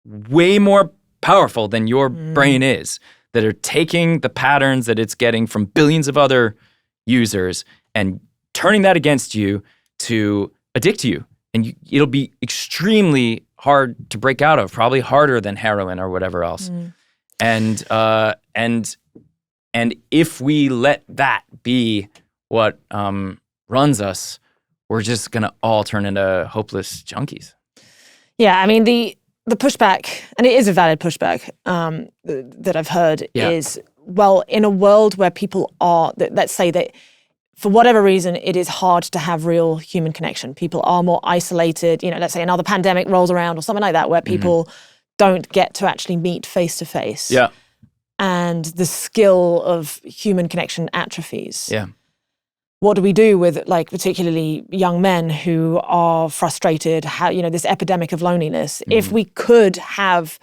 way more powerful than your brain is, that are taking the patterns that it's getting from billions of other users and turning that against you to addict you. And it'll be extremely hard to break out of, probably harder than heroin or whatever else. And if we let that be what runs us, we're just gonna all turn into hopeless junkies. Yeah, I mean, the pushback, and it is a valid pushback that I've heard, is, well, in a world where people are, let's say that for whatever reason, it is hard to have real human connection. People are more isolated. Let's say another pandemic rolls around or something like that, where people don't get to actually meet face to face. Yeah. And the skill of human connection atrophies. Yeah. What do we do with, like, particularly young men who are frustrated, this epidemic of loneliness? If we could have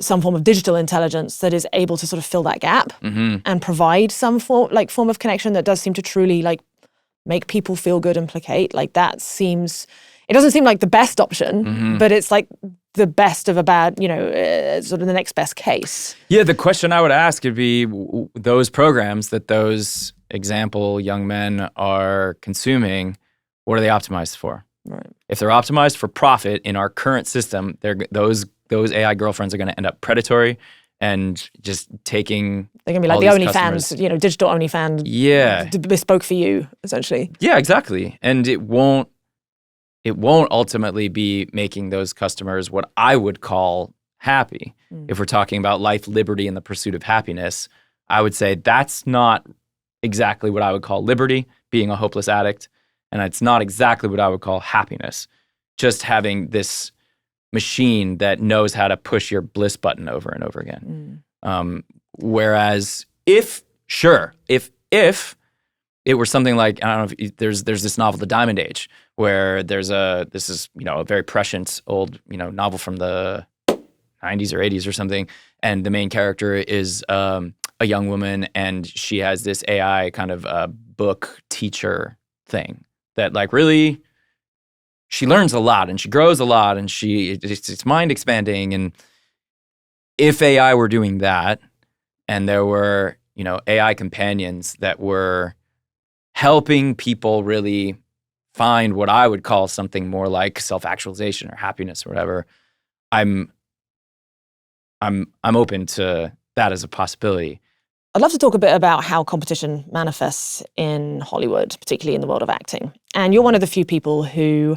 some form of digital intelligence that is able to sort of fill that gap and provide some form of connection that does seem to truly, like, make people feel good and placate, like, it doesn't seem like the best option, but it's like the best of a bad, sort of the next best case. Yeah, the question I would ask would be those programs that those example young men are consuming, what are they optimized for? Right. If they're optimized for profit in our current system, those AI girlfriends are going to end up predatory and just taking. They're going to be like the OnlyFans, digital OnlyFans. Yeah, bespoke for you, essentially. Yeah, exactly. And it won't ultimately be making those customers what I would call happy. If we're talking about life, liberty, and the pursuit of happiness, I would say that's not exactly what I would call liberty, being a hopeless addict, and it's not exactly what I would call happiness, just having this machine that knows how to push your bliss button over and over again. Whereas if it were something like, I don't know, if there's this novel, The Diamond Age, where this is a very prescient old novel from the 90s or 80s or something, and the main character is a young woman, and she has this AI kind of book teacher thing that, like, really, she learns a lot and she grows a lot and it's mind expanding. And if AI were doing that, and there were AI companions that were helping people really find what I would call something more like self-actualization or happiness or whatever, I'm open to that as a possibility. I'd love to talk a bit about how competition manifests in Hollywood, particularly in the world of acting. And you're one of the few people who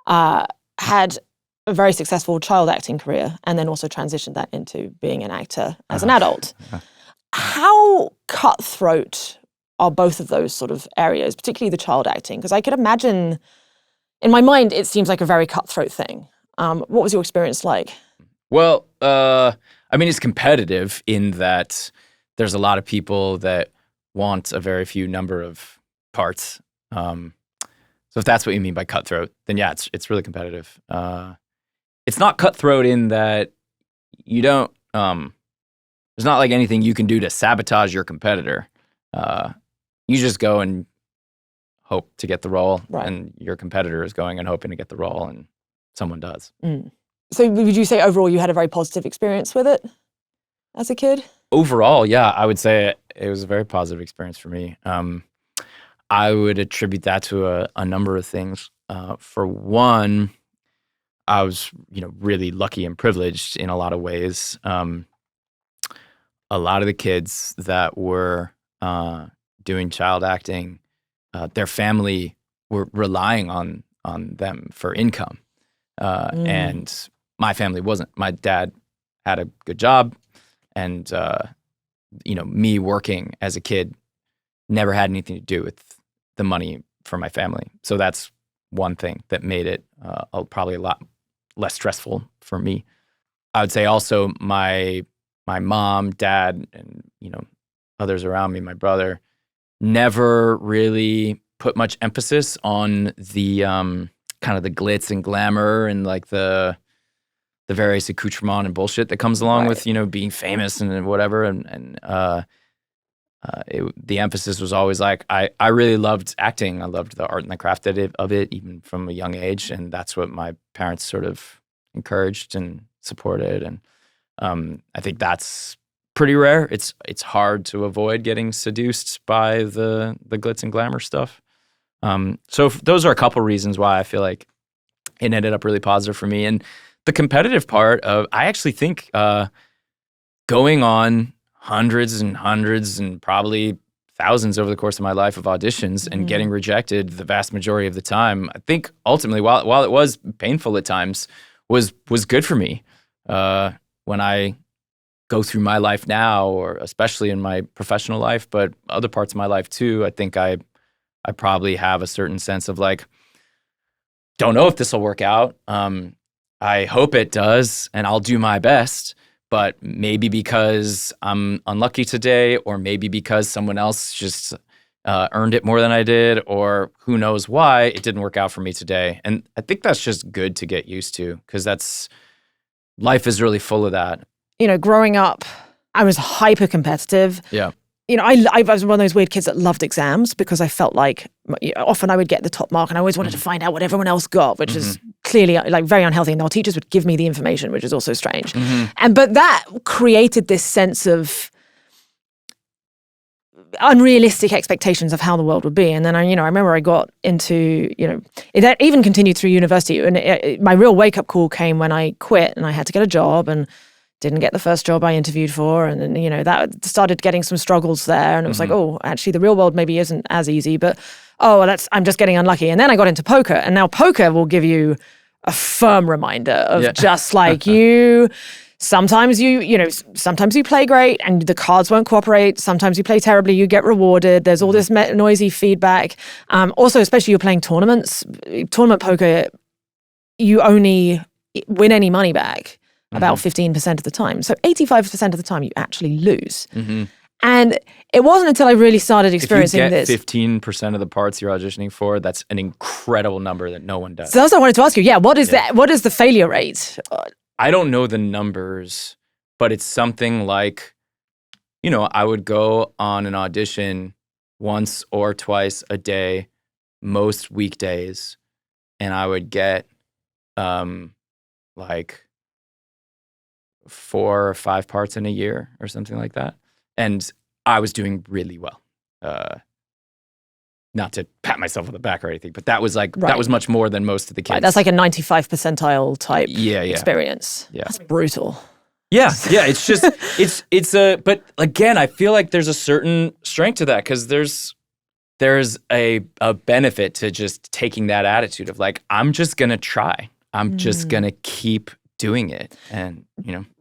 had a very successful child acting career and then also transitioned that into being an actor as an adult. How cutthroat are both of those sort of areas, particularly the child acting? Because I could imagine, in my mind, it seems like a very cutthroat thing. What was your experience like? Well, I mean, it's competitive in that there's a lot of people that want a very few number of parts. So if that's what you mean by cutthroat, then yeah, it's really competitive. It's not cutthroat in that you don't, there's not like anything you can do to sabotage your competitor. You just go and hope to get the role, and your competitor is going and hoping to get the role, and someone does. So would you say overall you had a very positive experience with it as a kid? Overall, yeah, I would say it was a very positive experience for me. I would attribute that to a number of things. For one, I was, really lucky and privileged in a lot of ways. A lot of the kids that were doing child acting, their family were relying on them for income, and my family wasn't. My dad had a good job, and me working as a kid never had anything to do with the money for my family. So that's one thing that made it probably a lot less stressful for me. I would say also my mom, dad, and others around me, my brother, never really put much emphasis on the kind of the glitz and glamour and like the various accoutrement and bullshit that comes along with being famous and whatever. And the emphasis was always like I really loved acting. I loved the art and the craft of it, even from a young age, and that's what my parents sort of encouraged and supported. And I think that's pretty rare. It's hard to avoid getting seduced by the glitz and glamour stuff. So those are a couple reasons why I feel like it ended up really positive for me. And the competitive part of, I actually think going on hundreds and hundreds and probably thousands over the course of my life of auditions and getting rejected the vast majority of the time, I think ultimately, while it was painful at times, was good for me. When I go through my life now, or especially in my professional life, but other parts of my life too, I think I probably have a certain sense of like, don't know if this will work out. I hope it does, and I'll do my best. But maybe because I'm unlucky today, or maybe because someone else just earned it more than I did, or who knows why, it didn't work out for me today. And I think that's just good to get used to, because life is really full of that. Growing up, I was hyper competitive. Yeah. I was one of those weird kids that loved exams because I felt like often I would get the top mark and I always wanted to find out what everyone else got, which is clearly like very unhealthy. And our teachers would give me the information, which is also strange. But that created this sense of unrealistic expectations of how the world would be. And then I remember I got into, that even continued through university. And my real wake-up call came when I quit and I had to get a job and didn't get the first job I interviewed for. And then, that started getting some struggles there. And it was like, oh, actually the real world maybe isn't as easy, but I'm just getting unlucky. And then I got into poker, and now poker will give you a firm reminder of just like sometimes you play great and the cards won't cooperate. Sometimes you play terribly, you get rewarded. There's all this noisy feedback. Also, especially you're playing tournaments, tournament poker, you only win any money back about 15% of the time. So 85% of the time you actually lose. And it wasn't until I really started experiencing this. If you get 15% of the parts you're auditioning for, that's an incredible number that no one does. So that's what I wanted to ask you. Yeah, what is the failure rate? I don't know the numbers, but it's something like, I would go on an audition once or twice a day, most weekdays, and I would get like 4 or 5 parts in a year or something like that. And I was doing really well. Not to pat myself on the back or anything, but that was that was much more than most of the kids. Right, that's like a 95 percentile type experience. Yeah. That's brutal. Yeah. It's just but again, I feel like there's a certain strength to that because there's a benefit to just taking that attitude of like, I'm just gonna try. I'm just gonna keep doing it. And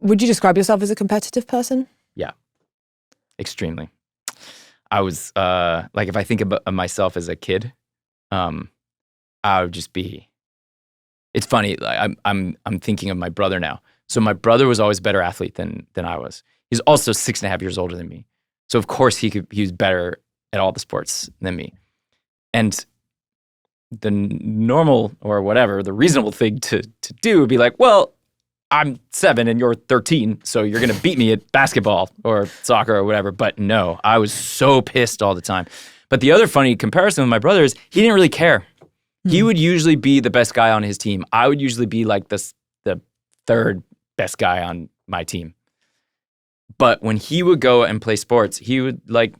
Would you describe yourself as a competitive person? Yeah, extremely. I was like, if I think about myself as a kid, I would just be. It's funny. Like, I'm thinking of my brother now. So my brother was always a better athlete than I was. He's also 6.5 years older than me. So of course he was better at all the sports than me. And the normal or whatever, the reasonable thing to do would be like, well, I'm 7 and you're 13, so you're gonna beat me at basketball or soccer or whatever. But no, I was so pissed all the time. But the other funny comparison with my brother is he didn't really care. He would usually be the best guy on his team. I would usually be like the third best guy on my team. But when he would go and play sports, he would like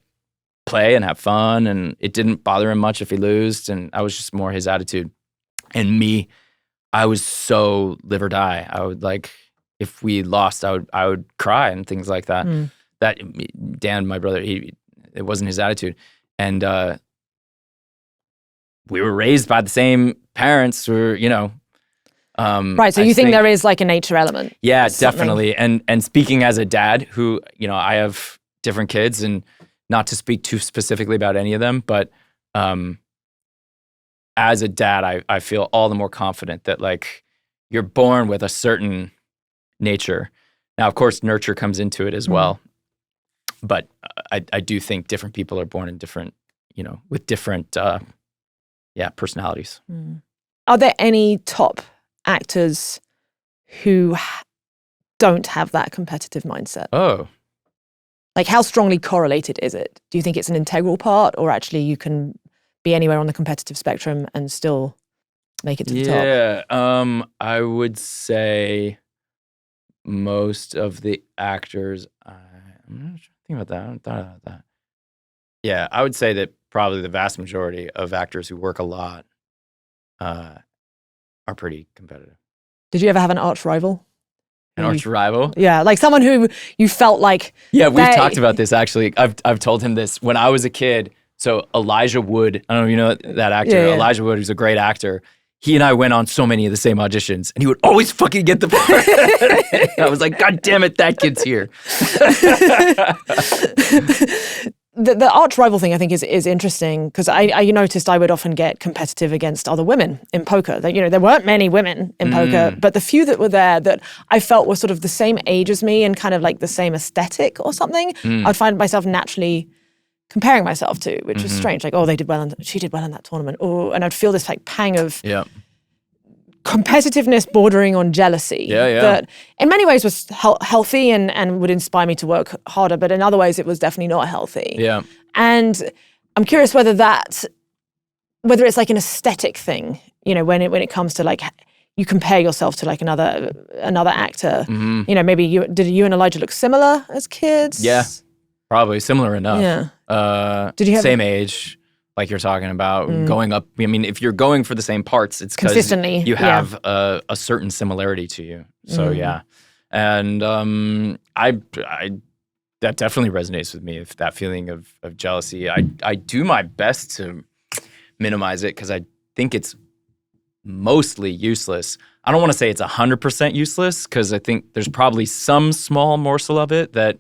play and have fun, and it didn't bother him much if he lost, and I was just more his attitude. And me, I was so live or die. I would like, if we lost, I would cry and things like that. That Dan, my brother, it wasn't his attitude. And we were raised by the same parents who, right. So you think there is like a nature element? Yeah, definitely. And speaking as a dad who, I have different kids, and not to speak too specifically about any of them, but as a dad, I feel all the more confident that like you're born with a certain nature. Now, of course, nurture comes into it as well. But I do think different people are born in different, with different personalities. Are there any top actors who don't have that competitive mindset? Oh. Like, how strongly correlated is it? Do you think it's an integral part, or actually you can be anywhere on the competitive spectrum and still make it to the top? Yeah, I would say most of the actors, I'm not thinking about that. I haven't thought about that. Yeah, I would say that probably the vast majority of actors who work a lot are pretty competitive. Did you ever have an arch rival? An arch rival? Yeah, like someone who you felt like. Yeah, we've talked about this actually. I've told him this when I was a kid. So Elijah Wood, I don't know if you know that actor. Yeah. Elijah Wood, who's a great actor. He and I went on so many of the same auditions, and he would always fucking get the part. I was like, God damn it, that kid's here. The arch rival thing, I think, is interesting because I noticed I would often get competitive against other women in poker. That there weren't many women in poker, but the few that were there that I felt were sort of the same age as me and kind of like the same aesthetic or something, I'd find myself naturally comparing myself to, which was strange. Like, oh, they did well, and she did well in that tournament. Oh, and I'd feel this like pang of competitiveness bordering on jealousy. That in many ways was healthy and would inspire me to work harder, but in other ways it was definitely not healthy. Yeah. And I'm curious whether it's like an aesthetic thing, when it comes to like you compare yourself to like another actor. Maybe did you and Elijah look similar as kids? Yeah. Probably similar enough. Yeah. Did you have same age, like you're talking about, going up? I mean, if you're going for the same parts, it's because consistently you have a certain similarity to you. So yeah, and I that definitely resonates with me. If that feeling of jealousy, I do my best to minimize it because I think it's mostly useless. I don't want to say it's 100% useless because I think there's probably some small morsel of it that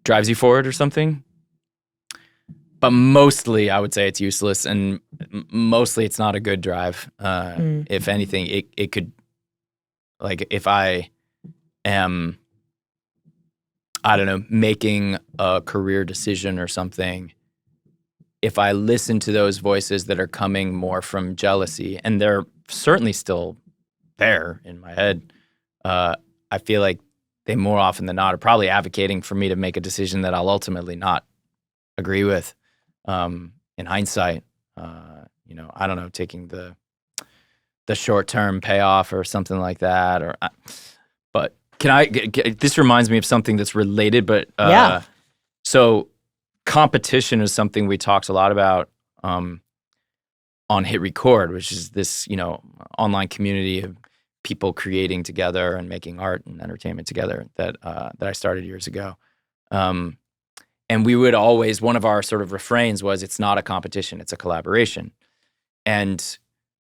drives you forward or something. But mostly, I would say it's useless, and mostly it's not a good drive. If anything, it could, like, if I am, I don't know, making a career decision or something, if I listen to those voices that are coming more from jealousy, and they're certainly still there in my head, I feel like they more often than not are probably advocating for me to make a decision that I'll ultimately not agree with. In hindsight, I don't know, taking the short-term payoff or something like that. But this reminds me of something that's related, but so competition is something we talked a lot about on HitRECORD, which is this, online community of people creating together and making art and entertainment together that I started years ago. And we would always, one of our sort of refrains was, it's not a competition, it's a collaboration. And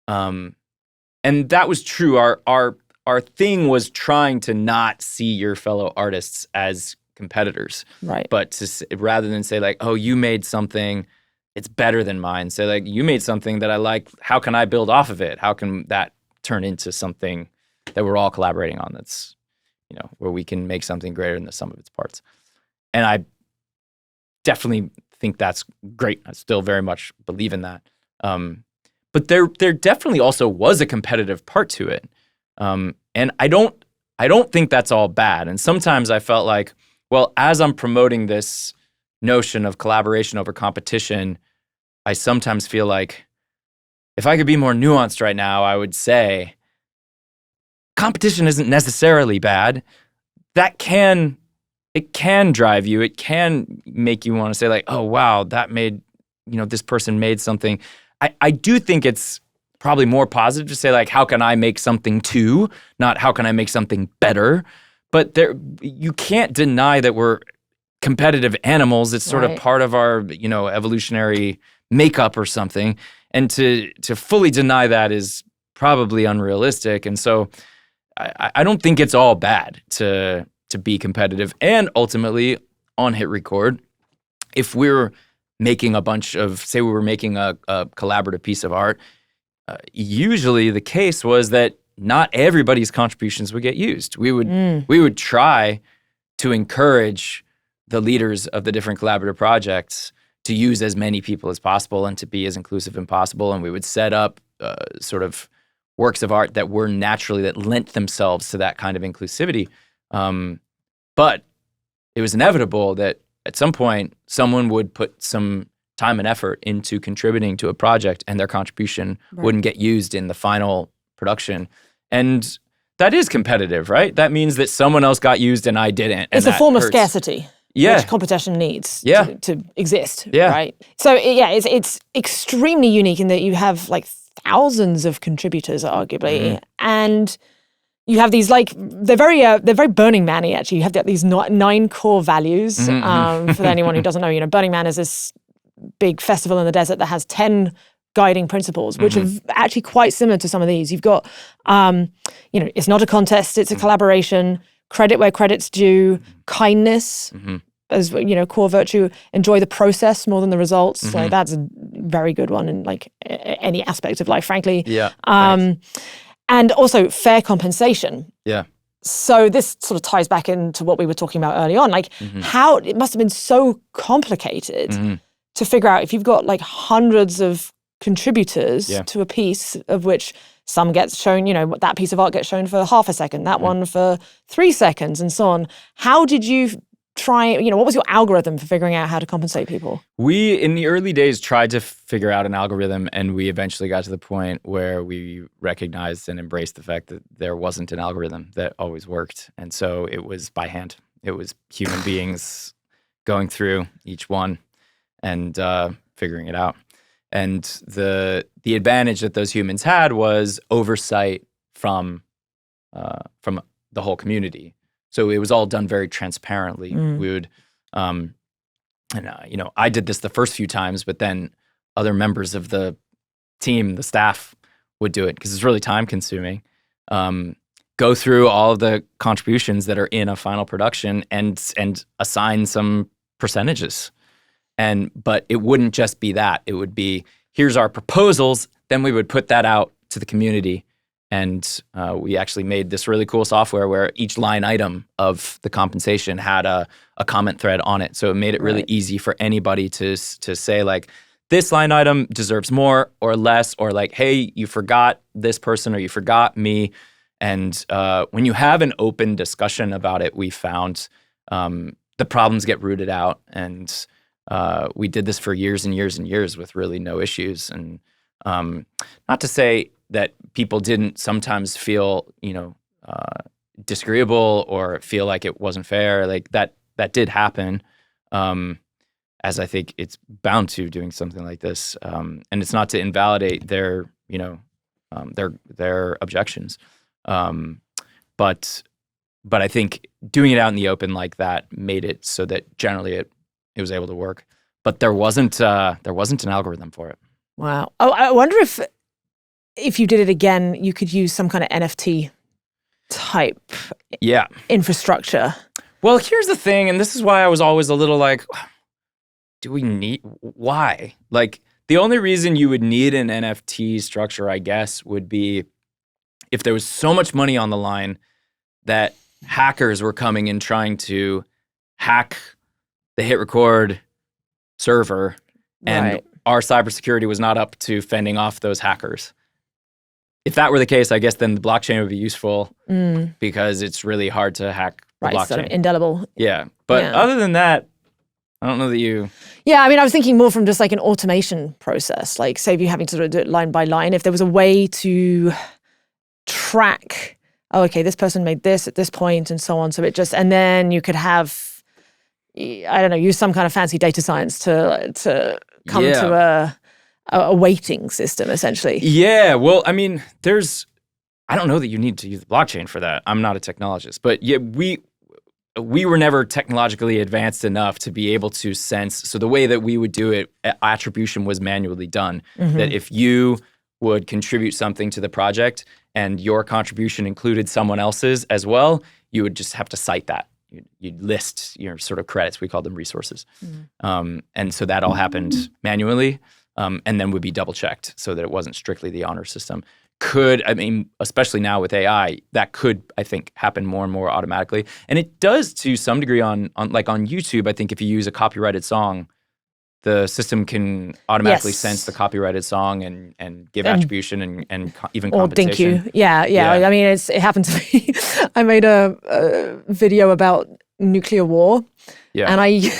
that was true. Our thing was trying to not see your fellow artists as competitors. Right. But rather than say like, oh, you made something, it's better than mine. Say like, you made something that I like, how can I build off of it? How can that turn into something that we're all collaborating on that's, where we can make something greater than the sum of its parts? And I definitely think that's great. I still very much believe in that. But there definitely also was a competitive part to it. And I don't think that's all bad. And sometimes I felt like, well, as I'm promoting this notion of collaboration over competition, I sometimes feel like if I could be more nuanced right now, I would say competition isn't necessarily bad. It can drive you. It can make you want to say like, oh, wow, that made, this person made something. I do think it's probably more positive to say like, how can I make something too? Not how can I make something better? But you can't deny that we're competitive animals. It's sort of part of our, evolutionary makeup or something. And to fully deny that is probably unrealistic. And so I don't think it's all bad to be competitive. And ultimately, on HitRECORD, if we're making say we were making a collaborative piece of art, usually the case was that not everybody's contributions would get used. We would try to encourage the leaders of the different collaborative projects to use as many people as possible and to be as inclusive as possible. And we would set up sort of works of art that lent themselves to that kind of inclusivity. But it was inevitable that at some point someone would put some time and effort into contributing to a project and their contribution wouldn't get used in the final production. And that is competitive, right? That means that someone else got used and I didn't. It's a form of scarcity. Yeah. Which competition needs to exist, yeah. right? So it's extremely unique in that you have like thousands of contributors, arguably, and you have these like they're very Burning Man-y actually. You have these 9 core values. For anyone who doesn't know, Burning Man is this big festival in the desert that has 10 guiding principles, which are actually quite similar to some of these. You've got, it's not a contest; it's a collaboration. Credit where credit's due. Kindness. As core virtue, enjoy the process more than the results. So that's a very good one in like any aspect of life, frankly. Yeah. And also fair compensation. Yeah. So this sort of ties back into what we were talking about early on, like how it must have been so complicated to figure out if you've got like hundreds of contributors to a piece of which some gets shown, that piece of art gets shown for half a second, that one for 3 seconds and so on. How did you try, what was your algorithm for figuring out how to compensate people? We, in the early days, tried to figure out an algorithm, and we eventually got to the point where we recognized and embraced the fact that there wasn't an algorithm that always worked. And so it was by hand. It was human beings going through each one and figuring it out. And the advantage that those humans had was oversight from the whole community. So it was all done very transparently. We would, I did this the first few times, but then other members of the team, the staff, would do it because it's really time consuming. Go through all of the contributions that are in a final production and assign some percentages. But it wouldn't just be that. It would be, here's our proposals. Then we would put that out to the community. And we actually made this really cool software where each line item of the compensation had a comment thread on it. So it made it really easy for anybody to say like, this line item deserves more or less, or like, hey, you forgot this person or you forgot me. And when you have an open discussion about it, we found the problems get rooted out. And we did this for years and years and years with really no issues. And not to say that people didn't sometimes feel, disagreeable or feel like it wasn't fair. Like that did happen, as I think it's bound to doing something like this. And it's not to invalidate their objections. But I think doing it out in the open like that made it so that generally it was able to work. But there wasn't an algorithm for it. Wow. Oh, I wonder if you did it again, you could use some kind of NFT type infrastructure. Well, here's the thing, and this is why I was always a little like, why? Like, the only reason you would need an NFT structure, I guess, would be if there was so much money on the line that hackers were coming and trying to hack the HitRECORD server, and our cybersecurity was not up to fending off those hackers. If that were the case, I guess then the blockchain would be useful because it's really hard to hack the blockchain. Sort of indelible. Yeah. But other than that, I don't know that you... Yeah, I mean, I was thinking more from just like an automation process. Like, say if you're having to sort of do it line by line, if there was a way to track, oh, okay, this person made this at this point and so on. So it just, and then you could have, I don't know, use some kind of fancy data science to come to a weighting system, essentially. Yeah, well, I mean, I don't know that you need to use the blockchain for that. I'm not a technologist, but yeah, we were never technologically advanced enough to be able to sense. So the way that we would do it, attribution was manually done. That if you would contribute something to the project and your contribution included someone else's as well, you would just have to cite that. You'd list your sort of credits. We called them resources. And so that all happened manually and then would be double checked so that it wasn't strictly the honor system. Especially now with AI, that could, I think, happen more and more automatically. And it does to some degree on YouTube. I think if you use a copyrighted song, the system can automatically sense the copyrighted song and give attribution and even compensation. Or dink you. Yeah. I mean, it happened to me. I made a video about nuclear war. Yeah. And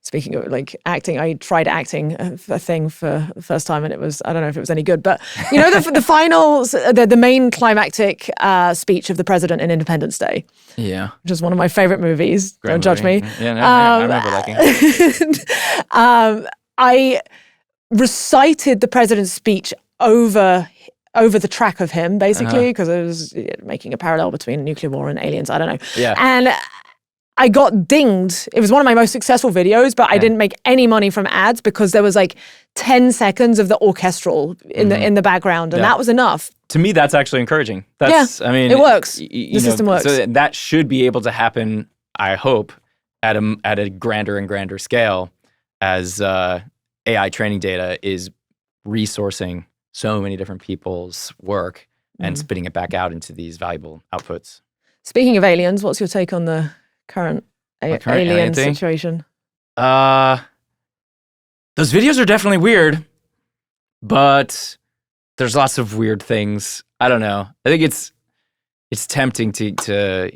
speaking of like acting, I tried acting a thing for the first time, and I don't know if it was any good, but you know, the finals, the main climactic speech of the president in Independence Day. Yeah. Which is one of my favorite movies. Don't judge me. Yeah, no, I remember liking it. I recited the president's speech over the track of him, basically, because I was making a parallel between nuclear war and aliens. I don't know. Yeah. And I got dinged. It was one of my most successful videos, but I didn't make any money from ads because there was like 10 seconds of the orchestral in the background, and that was enough. To me, that's actually encouraging. I mean, it works. The system works. So that should be able to happen, I hope, at a grander and grander scale as AI training data is resourcing so many different people's work and spitting it back out into these valuable outputs. Speaking of aliens, what's your take on the current alien situation? Those videos are definitely weird, but there's lots of weird things. I don't know. I think it's tempting to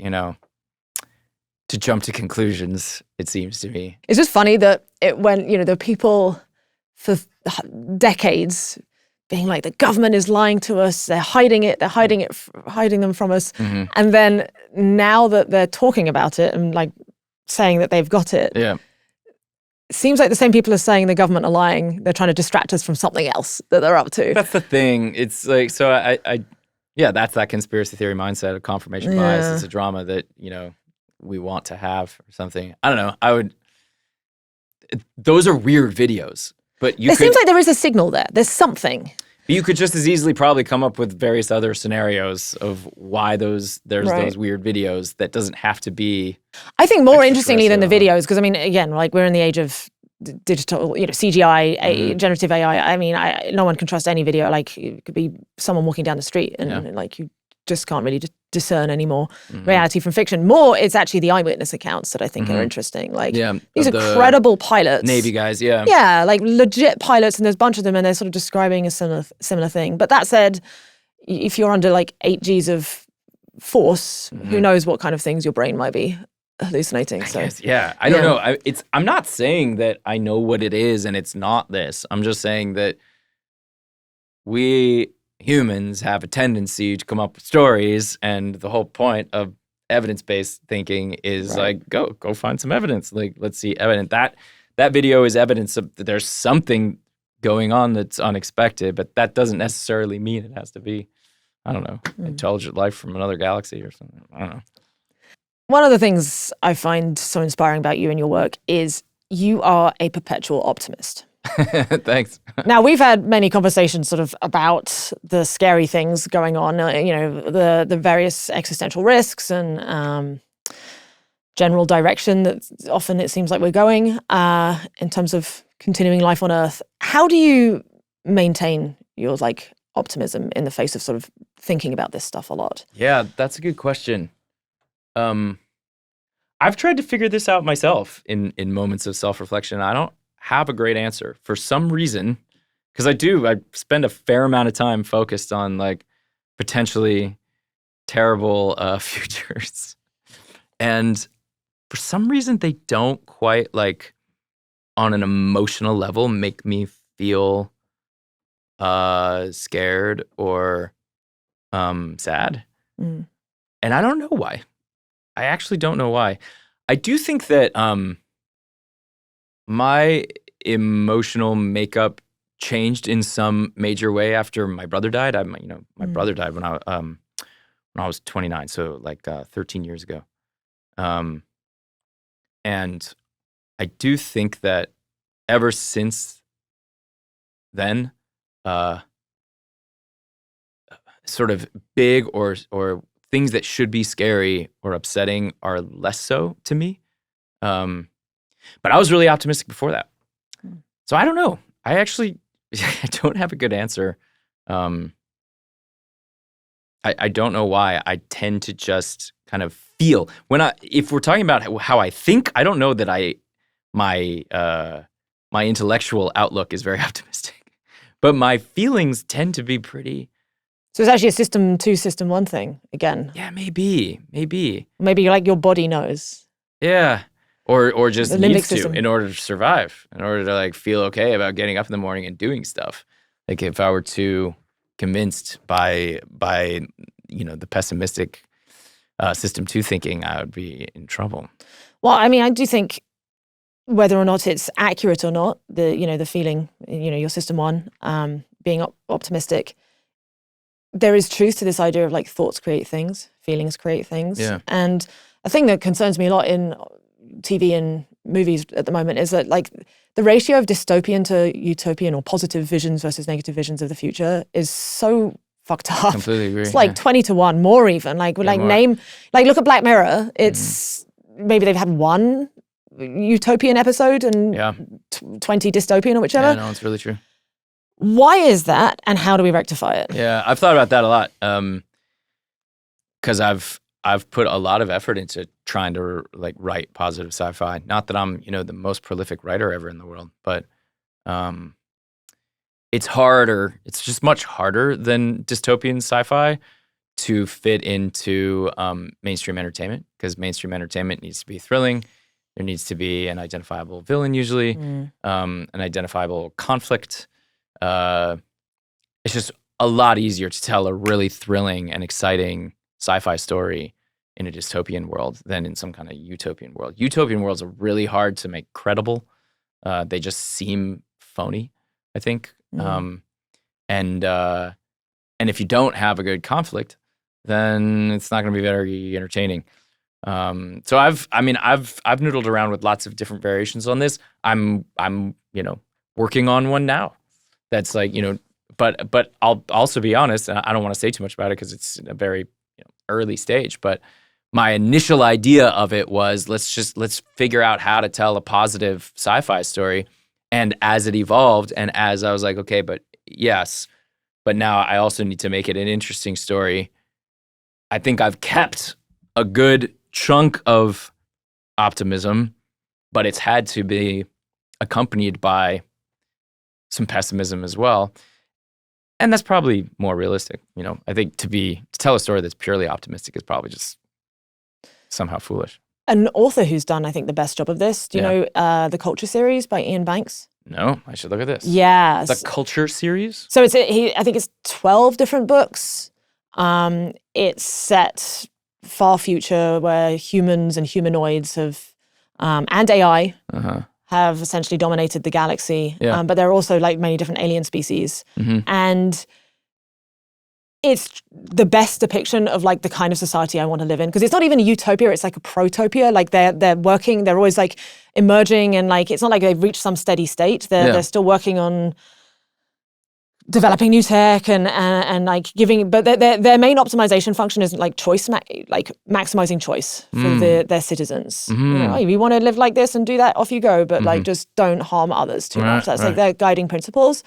jump to conclusions, it seems to me. It's just funny that when the people for decades being like, the government is lying to us, they're hiding them from us. And then now that they're talking about it and like saying that they've got it, it seems like the same people are saying the government are lying. They're trying to distract us from something else that they're up to. That's the thing. It's like, so that's that conspiracy theory mindset of confirmation bias. It's a drama that, we want to have or something. I don't know. Those are weird videos. But it seems like there is a signal there. There's something. You could just as easily probably come up with various other scenarios of why there's those weird videos that doesn't have to be. I think more interestingly than the videos, because I mean, again, like we're in the age of digital, CGI, generative AI. I mean, no one can trust any video. Like it could be someone walking down the street and like you just can't really discern anymore reality from fiction. More, it's actually the eyewitness accounts that I think are interesting. Like these are credible pilots. Navy guys, yeah. Yeah, like legit pilots, and there's a bunch of them, and they're sort of describing a similar thing. But that said, if you're under like 8 Gs of force, who knows what kind of things your brain might be hallucinating. So I don't know. I'm not saying that I know what it is and it's not this. I'm just saying that we humans have a tendency to come up with stories, and the whole point of evidence-based thinking is like, go find some evidence. Like, let's see evidence. That video is evidence of that there's something going on that's unexpected, but that doesn't necessarily mean it has to be I don't know, intelligent life from another galaxy or something. I don't know. One of the things I find so inspiring about you and your work is you are a perpetual optimist. Thanks. Now, we've had many conversations sort of about the scary things going on, the various existential risks and general direction that often it seems like we're going in terms of continuing life on Earth. How do you maintain your optimism in the face of sort of thinking about this stuff a lot? Yeah, that's a good question. I've tried to figure this out myself in moments of self-reflection. I don't have a great answer for some reason, because I spend a fair amount of time focused on potentially terrible futures. And for some reason, they don't quite on an emotional level make me feel scared or sad. And I don't know why. I actually don't know why. I do think that my emotional makeup changed in some major way after my brother died. My brother died when I was 29, so 13 years ago. And I do think that ever since then, sort of big or things that should be scary or upsetting are less so to me. But I was really optimistic before that. So I don't know. I actually I don't have a good answer. I don't know why. I tend to just kind of feel if we're talking about how I think, I don't know that my intellectual outlook is very optimistic, but my feelings tend to be pretty. So it's actually a system 2, system 1 thing again. Yeah, maybe. Maybe your body knows. Yeah. Or just The needs system. to in order to survive, in order to feel okay about getting up in the morning and doing stuff. If I were too convinced by the pessimistic system 2 thinking, I would be in trouble. Well, I mean, I do think whether or not it's accurate or not, the feeling, your system 1 being optimistic, there is truth to this idea of thoughts create things, feelings create things. Yeah. And a thing that concerns me a lot in TV and movies at the moment is that the ratio of dystopian to utopian or positive visions versus negative visions of the future is so fucked up. Completely agree. It's 20 to 1, more even. More. Look at Black Mirror. It's maybe they've had 1 utopian episode and 20 dystopian or whichever. Yeah, no, it's really true. Why is that, and how do we rectify it? Yeah, I've thought about that a lot, because I've put a lot of effort into trying to write positive sci-fi. Not that I'm the most prolific writer ever in the world, but it's harder. It's just much harder than dystopian sci-fi to fit into mainstream entertainment, because mainstream entertainment needs to be thrilling. There needs to be an identifiable villain, usually, an identifiable conflict. It's just a lot easier to tell a really thrilling and exciting sci-fi story in a dystopian world than in some kind of utopian world. Utopian worlds are really hard to make credible. They just seem phony, I think. And if you don't have a good conflict, then it's not going to be very entertaining. So I've noodled around with lots of different variations on this. I'm working on one now. That's but I'll also be honest, and I don't want to say too much about it because it's in a very early stage. But my initial idea of it was let's figure out how to tell a positive sci-fi story. And as it evolved, and as I was like, okay, but now I also need to make it an interesting story. I think I've kept a good chunk of optimism, but it's had to be accompanied by some pessimism as well. And that's probably more realistic. I think to tell a story that's purely optimistic is probably just somehow foolish. An author who's done, I think, the best job of this. Do you know The Culture series by Ian Banks? No, I should look at this. Yeah. The Culture series? So I think it's 12 different books. It's set far future where humans and humanoids have, and AI have essentially dominated the galaxy. Yeah. But there are also many different alien species. Mm-hmm. And it's the best depiction of like the kind of society I want to live in, because it's not even a utopia, it's like a protopia. Like they're working, they're always like emerging, and like it's not like they've reached some steady state. They're still working on developing new tech and like giving, but their main optimization function isn't like choice, like maximizing choice for their citizens. You know, if you want to live like this and do that, off you go, but like just don't harm others too much. That's like their guiding principles.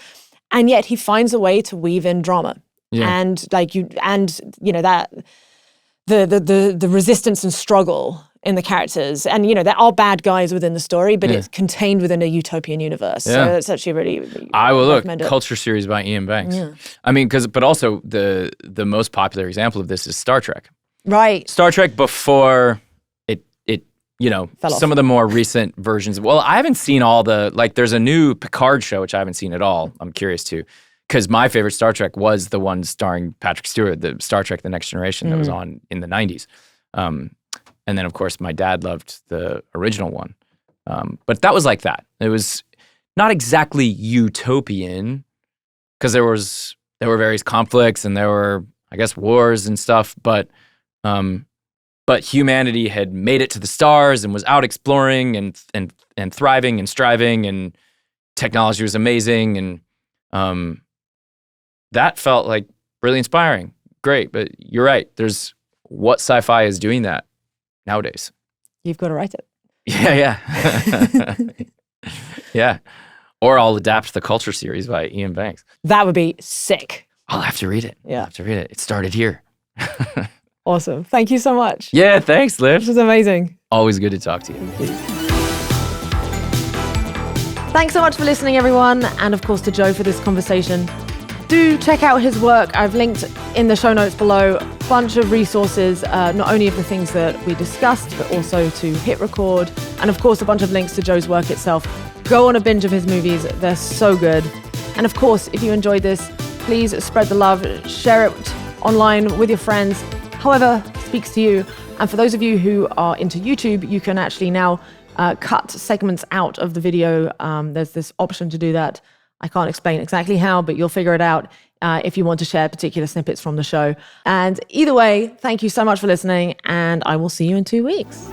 And yet he finds a way to weave in drama. And like you know that the resistance and struggle in the characters, and you know there are bad guys within the story, but it's contained within a utopian universe. So it's actually really I will look culture series by Ian Banks. I mean, but also the most popular example of this is Star Trek. Right. Star Trek before it you know, some of the more recent versions. Well, I haven't seen all the, like there's a new Picard show which I haven't seen at all. I'm curious to. Because my favorite Star Trek was the one starring Patrick Stewart, the Star Trek The Next Generation that was on in the 90s. And then, of course, my dad loved the original one. But that was like that. It was not exactly utopian, because there were various conflicts and there were, I guess, wars and stuff. But humanity had made it to the stars and was out exploring and thriving and striving, and technology was amazing, and that felt like really inspiring. Great, but you're right. What sci-fi is doing that nowadays? You've got to write it. Yeah. Yeah. Or I'll adapt the Culture series by Ian Banks. That would be sick. I'll have to read it. Yeah. I'll have to read it. It started here. Awesome. Thank you so much. Yeah, thanks, Liv. This was amazing. Always good to talk to you. Thanks so much for listening, everyone. And of course to Joe for this conversation. Do check out his work. I've linked in the show notes below a bunch of resources, not only of the things that we discussed, but also to HitRECORD. And of course, a bunch of links to Joe's work itself. Go on a binge of his movies. They're so good. And of course, if you enjoyed this, please spread the love, share it online with your friends, however speaks to you. And for those of you who are into YouTube, you can actually now cut segments out of the video. There's this option to do that. I can't explain exactly how, but you'll figure it out if you want to share particular snippets from the show. And either way, thank you so much for listening, and I will see you in 2 weeks.